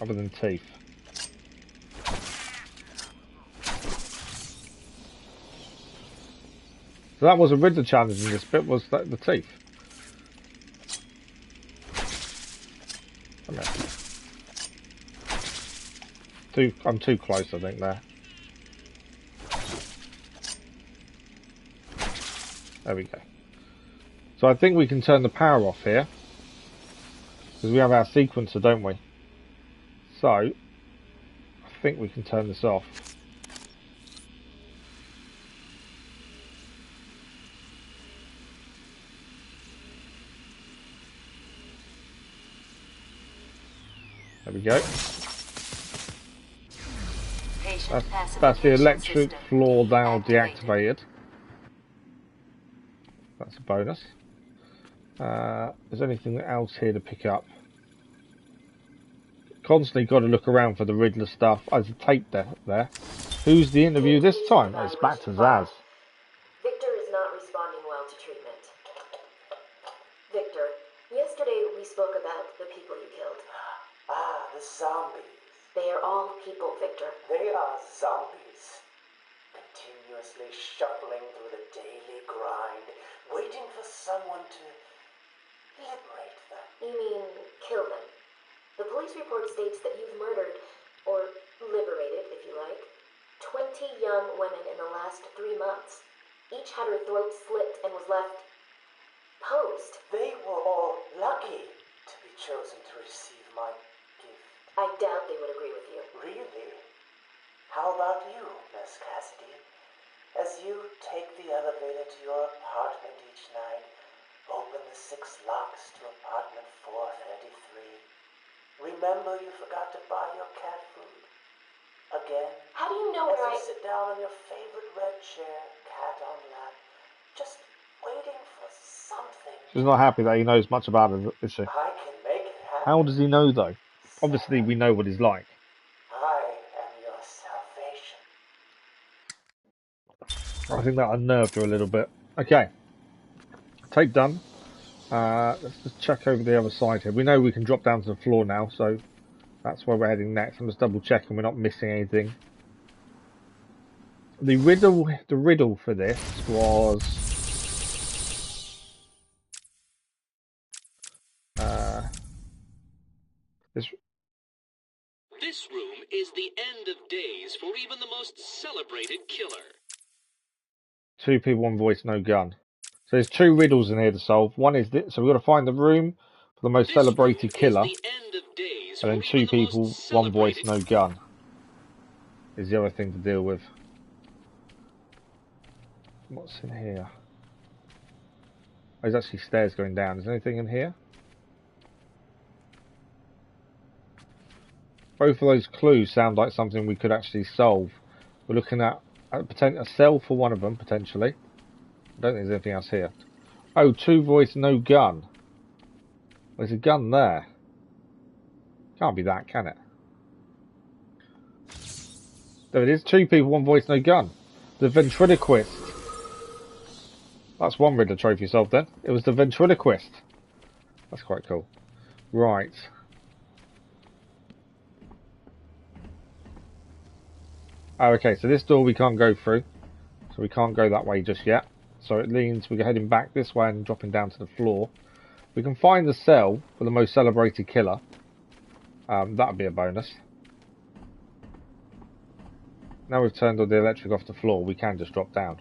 Other than teeth. So that was a Riddler challenge in this bit, was that the teeth? I'm too close, I think, there. There we go. So I think we can turn the power off here. Because we have our sequencer, don't we? So, I think we can turn this off. There we go. That's the electric floor now deactivated. That's a bonus. Is there anything else here to pick up? Constantly got to look around for the Riddler stuff. Oh, there's a tape there. Who's the interview this time? Oh, it's back to Zsasz. Victor is not responding well to treatment. the zombies. They are all people, Victor. They are zombies. Continuously shuffling through the daily grind, waiting for someone to liberate them. You mean kill them? The police report states that you've murdered, or liberated, if you like, 20 young women in the last 3 months. Each had her throat slit and was left posed. They were all lucky to be chosen to receive my gift. I doubt they would agree with you. Really? How about you, Miss Cassidy? As you take the elevator to your apartment each night, open the 6 locks to apartment 433. Remember you forgot to buy your cat food. Again. How do you know as where you sit down on your favorite red chair, cat on lap, just waiting for something. She's not happy that he knows much about it, is she? I can make it happen. How does he know, though? Obviously, we know what he's like. I am your salvation. I think that unnerved her a little bit. Okay. Tape done. Let's just check over the other side here. We know we can drop down to the floor now, so that's where we're heading next. I'm just double checking we're not missing anything. The riddle for this was This room is the end of days for even the most celebrated killer. 2 people, 1 voice, no gun. So there's 2 riddles in here to solve. One is this, so we've got to find the room for the most celebrated killer. And then 2 people, 1 voice, no gun. Is the other thing to deal with. What's in here? Oh, there's actually stairs going down. Is there anything in here? Both of those clues sound like something we could actually solve. We're looking at a cell for one of them, potentially. I don't think there's anything else here. Oh, 2 voice, no gun. There's a gun there. Can't be that, can it? There it is. 2 people, 1 voice, no gun. The ventriloquist. That's 1 Riddler trophy solved then. It was the ventriloquist. That's quite cool. Right. Oh, okay, so this door we can't go through. So we can't go that way just yet. So it means we're heading back this way and dropping down to the floor. We can find the cell for the most celebrated killer. That would be a bonus. Now we've turned all the electric off the floor, we can just drop down.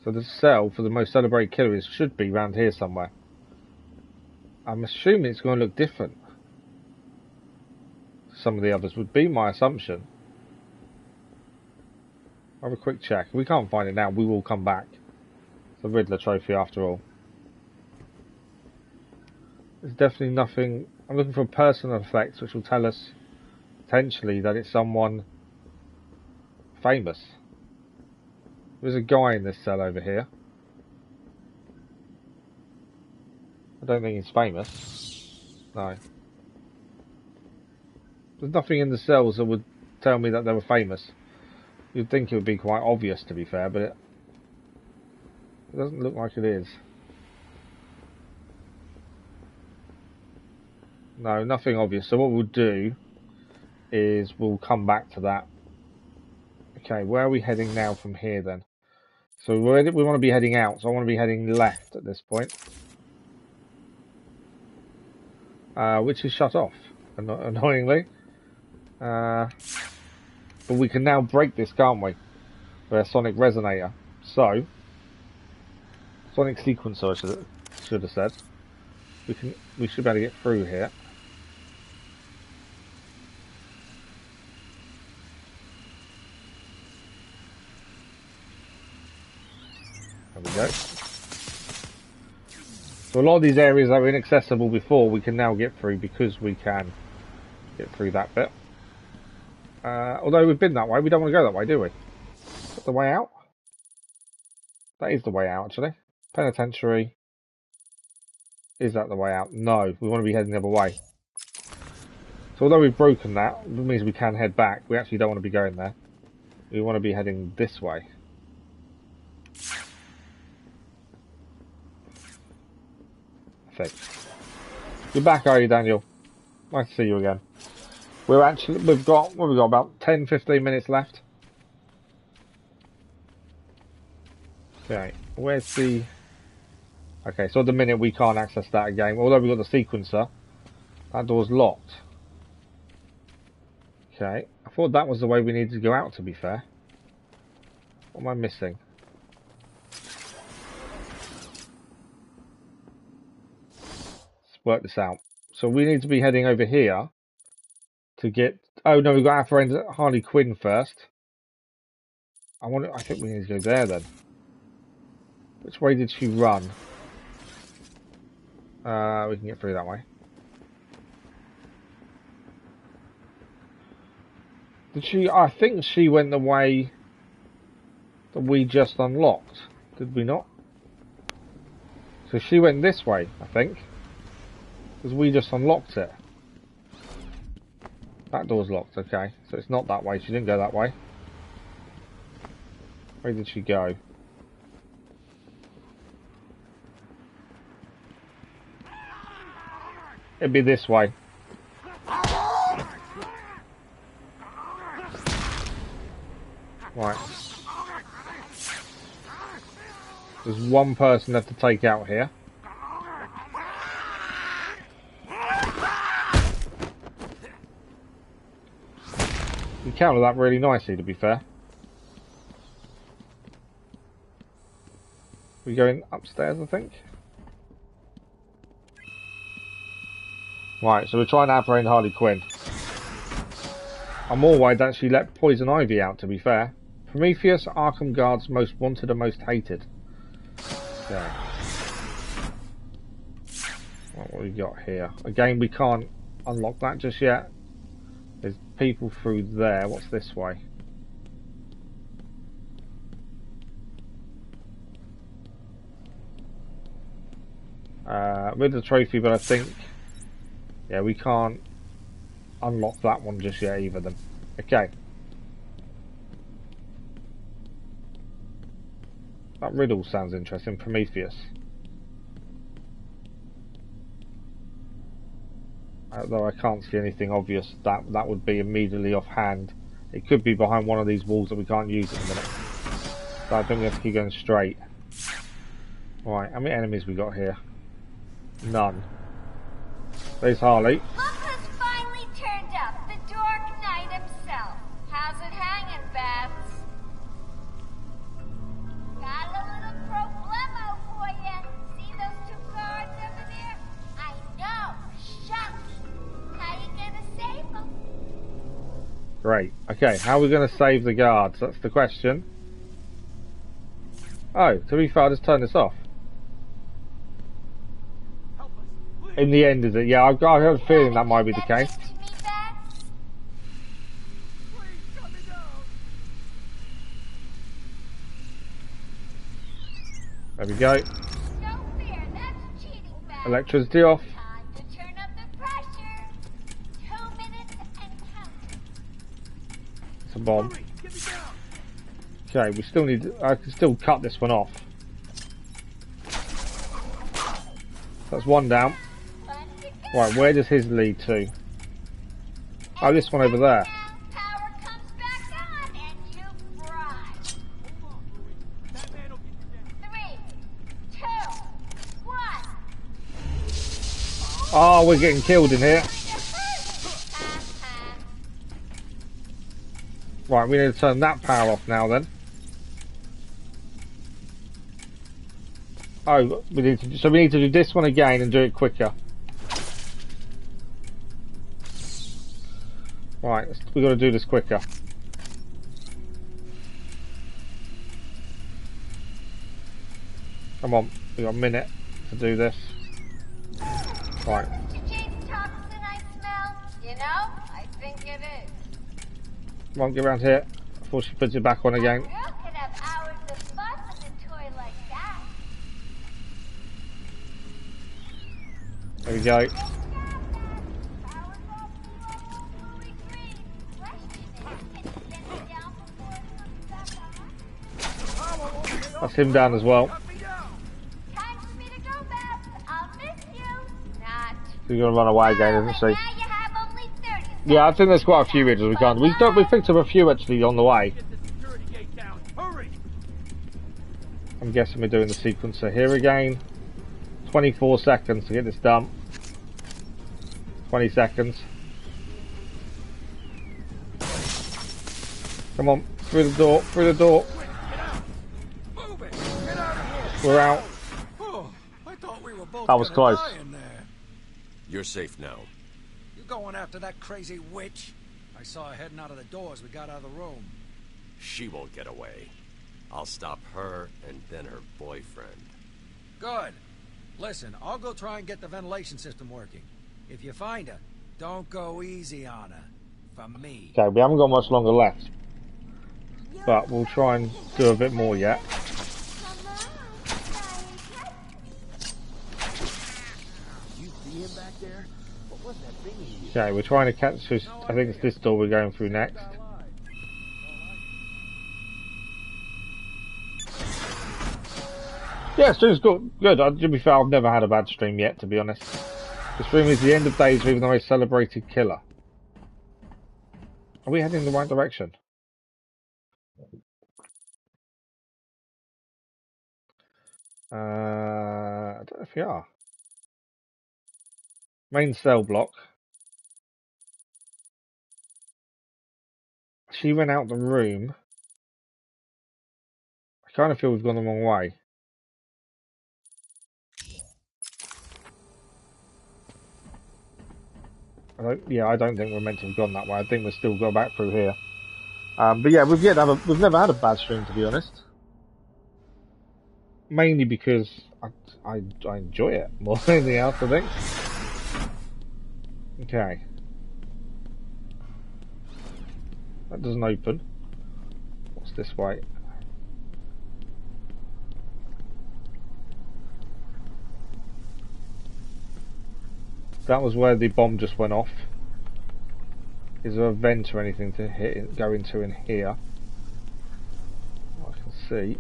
So the cell for the most celebrated killer should be around here somewhere. I'm assuming it's going to look different. Some of the others would be my assumption. I'll have a quick check. If we can't find it now, we will come back. It's a Riddler trophy after all. There's definitely nothing. I'm looking for personal effects which will tell us potentially that it's someone famous. There's a guy in this cell over here. I don't think he's famous. No. There's nothing in the cells that would tell me that they were famous. You'd think it would be quite obvious, to be fair, but it doesn't look like it is. No, nothing obvious. So what we'll do is we'll come back to that. Okay, where are we heading now from here then? So we want to be heading out, so I want to be heading left at this point. Which is shut off, annoyingly. But we can now break this, can't we? With a sonic resonator. So, sonic sequencer, I should have said. We should be able to get through here. There we go. So a lot of these areas that were inaccessible before, we can now get through because we can get through that bit. Although we've been that way, we don't want to go that way, do we? Is that the way out? That is the way out, actually. Penitentiary. Is that the way out? No, we want to be heading the other way. So although we've broken that, it means we can head back. We actually don't want to be going there. We want to be heading this way. Perfect. You're back, are you, Daniel? Nice to see you again. We've got about 10-15 minutes left. Okay, where's the... Okay, so at the minute we can't access that again. Although we've got the sequencer. That door's locked. Okay, I thought that was the way we needed to go out, to be fair. What am I missing? Let's work this out. So we need to be heading over here to get... Oh no, we've got our friend Harley Quinn first. I think we need to go there then. Which way did she run? We can get through that way. Did she? I think she went the way that we just unlocked. Did we not? So she went this way, I think. Because we just unlocked it. That door's locked, okay. So it's not that way. She didn't go that way. Where did she go? It'd be this way. Right. There's one person left to take out here. You counted that really nicely, to be fair. We're going upstairs, I think. Right, so we're trying to apprehend Harley Quinn. I'm more worried that she let Poison Ivy out, to be fair. Prometheus, Arkham Guard's most wanted and most hated. Okay. What have we got here? Again, we can't unlock that just yet. There's people through there. What's this way? With the trophy, but I think... Yeah, we can't unlock that one just yet either then. Okay. That riddle sounds interesting. Prometheus. Although I can't see anything obvious, that would be immediately offhand. It could be behind one of these walls that we can't use at the minute. So I think we have to keep going straight. Right, how many enemies we got here? None. There's Harley. Look who's finally turned up, the Dark Knight himself. How's it hanging, Babs? Got a little problemo for you. See those two guards over there? I know. Shucks. How you gonna save them? Great. Okay, how are we going to save the guards? That's the question. Oh, to be fair, I'll just turn this off. In the end, is it? Yeah, I've got a feeling that might be the case. There we go. Electricity off. It's a bomb. Okay, we still need... I can still cut this one off. That's one down. Right, where does his lead to? Oh, this one over there. Oh, we're getting killed in here. Right, we need to turn that power off now then. Oh, we need to do this one again and do it quicker. Right, we've got to do this quicker. Come on, we've got a minute to do this. Right. Toxin I smell? You know, I think it is. Come on, get around here before she puts it back on again. A girl could have hours of fun with a toy like that. There we go. That's him down as well. Time for me to go, Babs. I'll miss you. Not. She's gonna run away again, isn't she? Now you have Yeah, I think there's quite a few Riddlers we can't. We picked up a few actually on the way. I'm guessing we're doing the sequencer here again. 24 seconds to get this done. 20 seconds. Come on, through the door, through the door. We're out. That was close. You're safe now. You going after that crazy witch? I saw her heading out of the door as we got out of the room. She won't get away. I'll stop her and then her boyfriend. Good. Listen, I'll go try and get the ventilation system working. If you find her, don't go easy on her. For me. Okay, we haven't got much longer left. But we'll try and do a bit more yet. Okay, we're trying to catch this. I think it's this door we're going through next. Yeah, stream's good. To be fair, I've never had a bad stream yet, to be honest. The stream is the end of days with the most celebrated killer. Are we heading in the right direction? I don't know if we are. Main cell block. She went out the room. I kind of feel we've gone the wrong way. I don't think we're meant to have gone that way. I think we've still got back through here. But yeah, we've never had a bad stream, to be honest. Mainly because I enjoy it more than anything else, I think. Okay. That doesn't open. What's this way? That was where the bomb just went off. Is there a vent or anything to go into in here? I can see.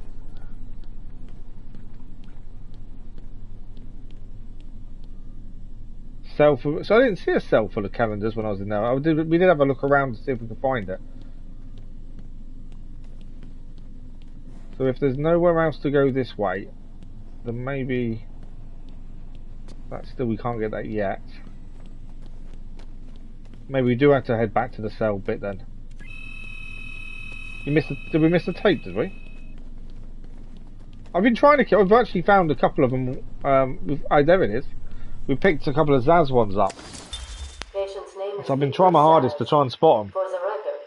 So I didn't see a cell full of calendars when I was in there. We did have a look around to see if we could find it. So if there's nowhere else to go this way, then maybe we can't get that yet. Maybe we do have to head back to the cell bit then. Did we miss the tape, did we? I've been trying to kill. I've actually found a couple of them. There it is. We picked a couple of Zsasz ones up. Patient's name So I've been trying my hardest to try and spot them. For the record,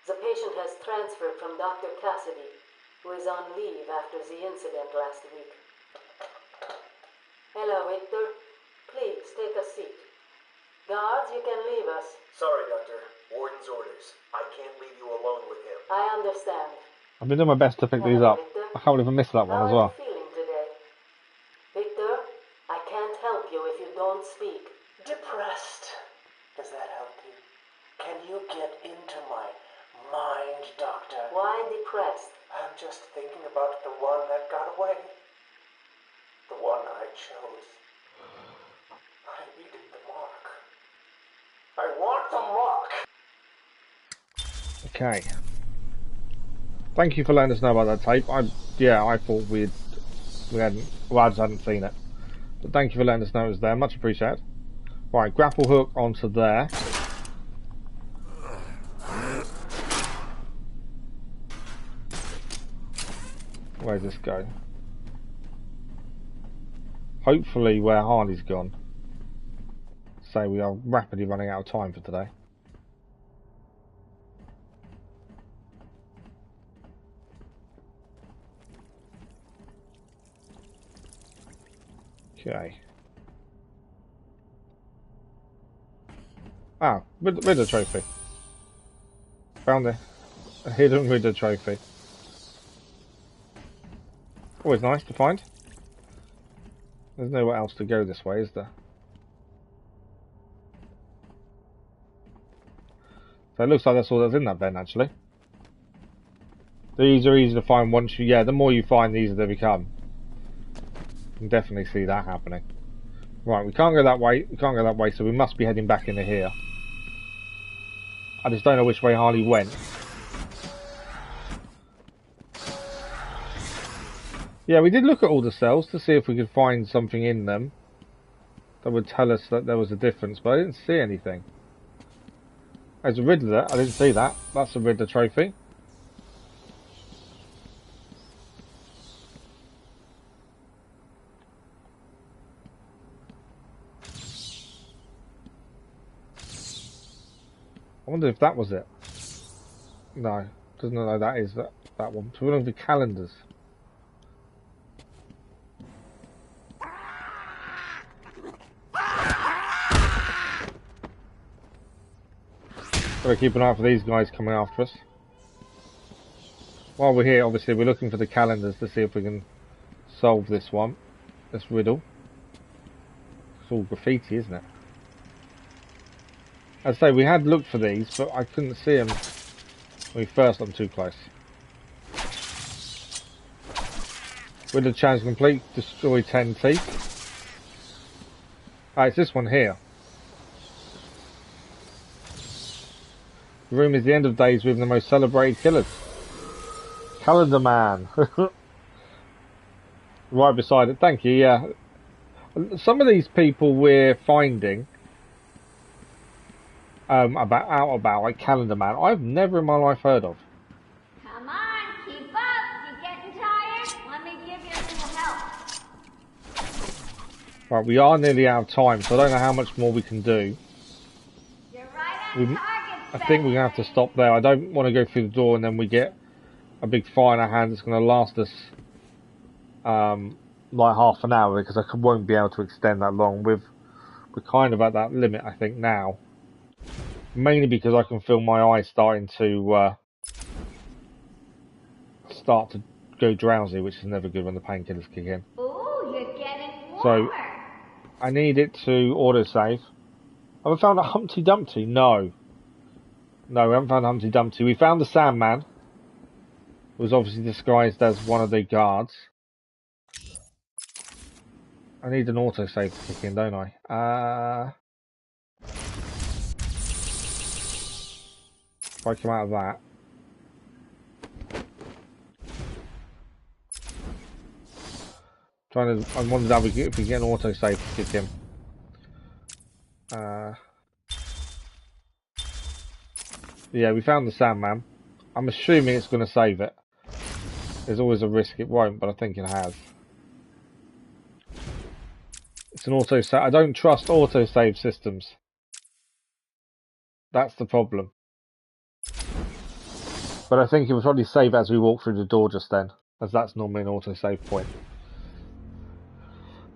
the patient has transferred from Dr. Cassidy, who is on leave after the incident last week. Hello, Victor. Please, take a seat. Guards, you can leave us. Sorry, Doctor. Warden's orders. I can't leave you alone with him. I understand. I've been doing my best to pick these up. Victor. I can't believe I missed that one as well. How are you feeling today? Victor, I can't help you if you don't speak. Depressed. Does that help you? Can you get into my mind, Doctor? Why depressed? I'm just thinking about the one that got away. The one I chose. I needed the mark. I want the mark! Okay. Thank you for letting us know about that tape. I thought we hadn't. Well, I just hadn't seen it. But thank you for letting us know it was there. Much appreciated. Right, grapple hook onto there. Where's this go? Hopefully where Harley's gone. So we are rapidly running out of time for today. Okay. Ah, Riddler trophy. Found a hidden Riddler trophy. Always nice to find. There's nowhere else to go this way, is there? So it looks like that's all that's in that bin, actually. These are easy to find once you... Yeah, the more you find, the easier they become. You can definitely see that happening. Right, we can't go that way. We can't go that way, so we must be heading back into here. I just don't know which way Harley went. Yeah, we did look at all the cells to see if we could find something in them that would tell us that there was a difference, but I didn't see anything. There's a Riddler. I didn't see that. That's a Riddler trophy. I wonder if that was it. No, doesn't know that is that one. So we're looking for calendars. Gotta keep an eye out for these guys coming after us. While we're here, obviously, we're looking for the calendars to see if we can solve this one, this riddle. It's all graffiti, isn't it? I'd say we had looked for these, but I couldn't see them when we first got too close. With the challenge complete, destroy 10 teeth. Ah, it's this one here. The room is the end of days with the most celebrated killers. Calendar Man. Right beside it. Thank you, yeah. Some of these people we're finding about like Calendar Man, I've never in my life heard of. Come on, keep up. You getting tired? Let me give you a little help. Right, we are nearly out of time, so I don't know how much more we can do. You're right on target. I think we're going to have to stop there. I don't want to go through the door and then we get a big fire in our hands. It's going to last us like half an hour because I won't be able to extend that long. We're kind of at that limit, I think, now. Mainly because I can feel my eyes starting to go drowsy, which is never good when the painkillers kick in. Ooh, you're getting warmer. So I need it to autosave. Have we found a Humpty Dumpty? No. No, we haven't found Humpty Dumpty. We found the Sandman, who was obviously disguised as one of the guards. I need an autosave to kick in, don't I? If I come out of that. I wondered if we get an autosave to kick in. Yeah, we found the Sandman. I'm assuming it's going to save it. There's always a risk it won't, but I think it has. It's an autosave. I don't trust autosave systems. That's the problem. But I think it will probably save as we walk through the door just then, as that's normally an autosave point.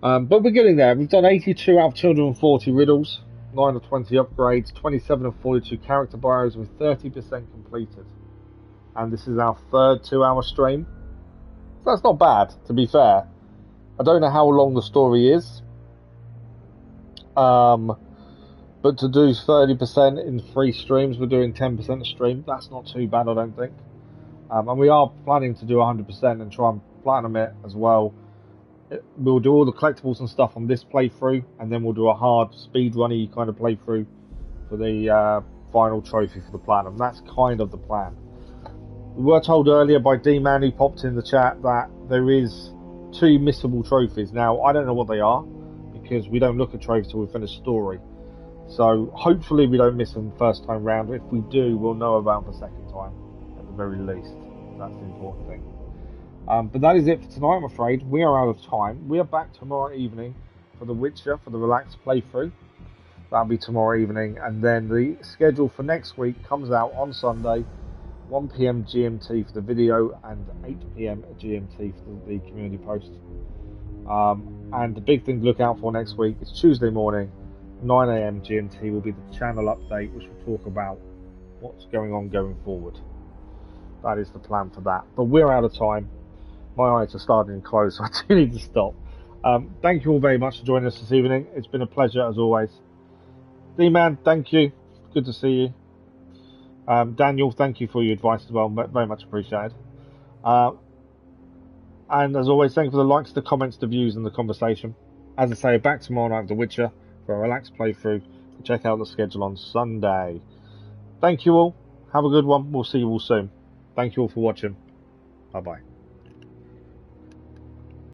But we're getting there. We've done 82 out of 240 riddles, 9 of 20 upgrades, 27 of 42 character bios with 30% completed. And this is our third 2-hour stream. So that's not bad, to be fair. I don't know how long the story is. But to do 30% in 3 streams, we're doing 10% a stream. That's not too bad, I don't think. And we are planning to do 100% and try and platinum it as well. We'll do all the collectibles and stuff on this playthrough, and then we'll do a hard speedrunny kind of playthrough for the final trophy for the platinum. That's kind of the plan. We were told earlier by D-Man, who popped in the chat, that there is 2 missable trophies. Now, I don't know what they are, because we don't look at trophies till we finish story. So, hopefully we don't miss them first time round. If we do, we'll know about them the second time, at the very least. That's the important thing. But that is it for tonight, I'm afraid. We are out of time. We are back tomorrow evening for The Witcher, for the relaxed playthrough. That'll be tomorrow evening. And then the schedule for next week comes out on Sunday, 1 PM GMT for the video and 8 PM GMT for the community post. And the big thing to look out for next week is Tuesday morning, 9 AM GMT will be the channel update, which will talk about what's going on going forward. That is the plan for that. But we're out of time. My eyes are starting to close, so I do need to stop. Thank you all very much for joining us this evening. It's been a pleasure as always. D-Man, thank you. Good to see you. Daniel, thank you for your advice as well. Very much appreciated. And as always, thank you for the likes, the comments, the views, and the conversation. As I say, back tomorrow night of The Witcher for a relaxed playthrough. Check out the schedule on Sunday. Thank you all. Have a good one. We'll see you all soon. Thank you all for watching. Bye bye.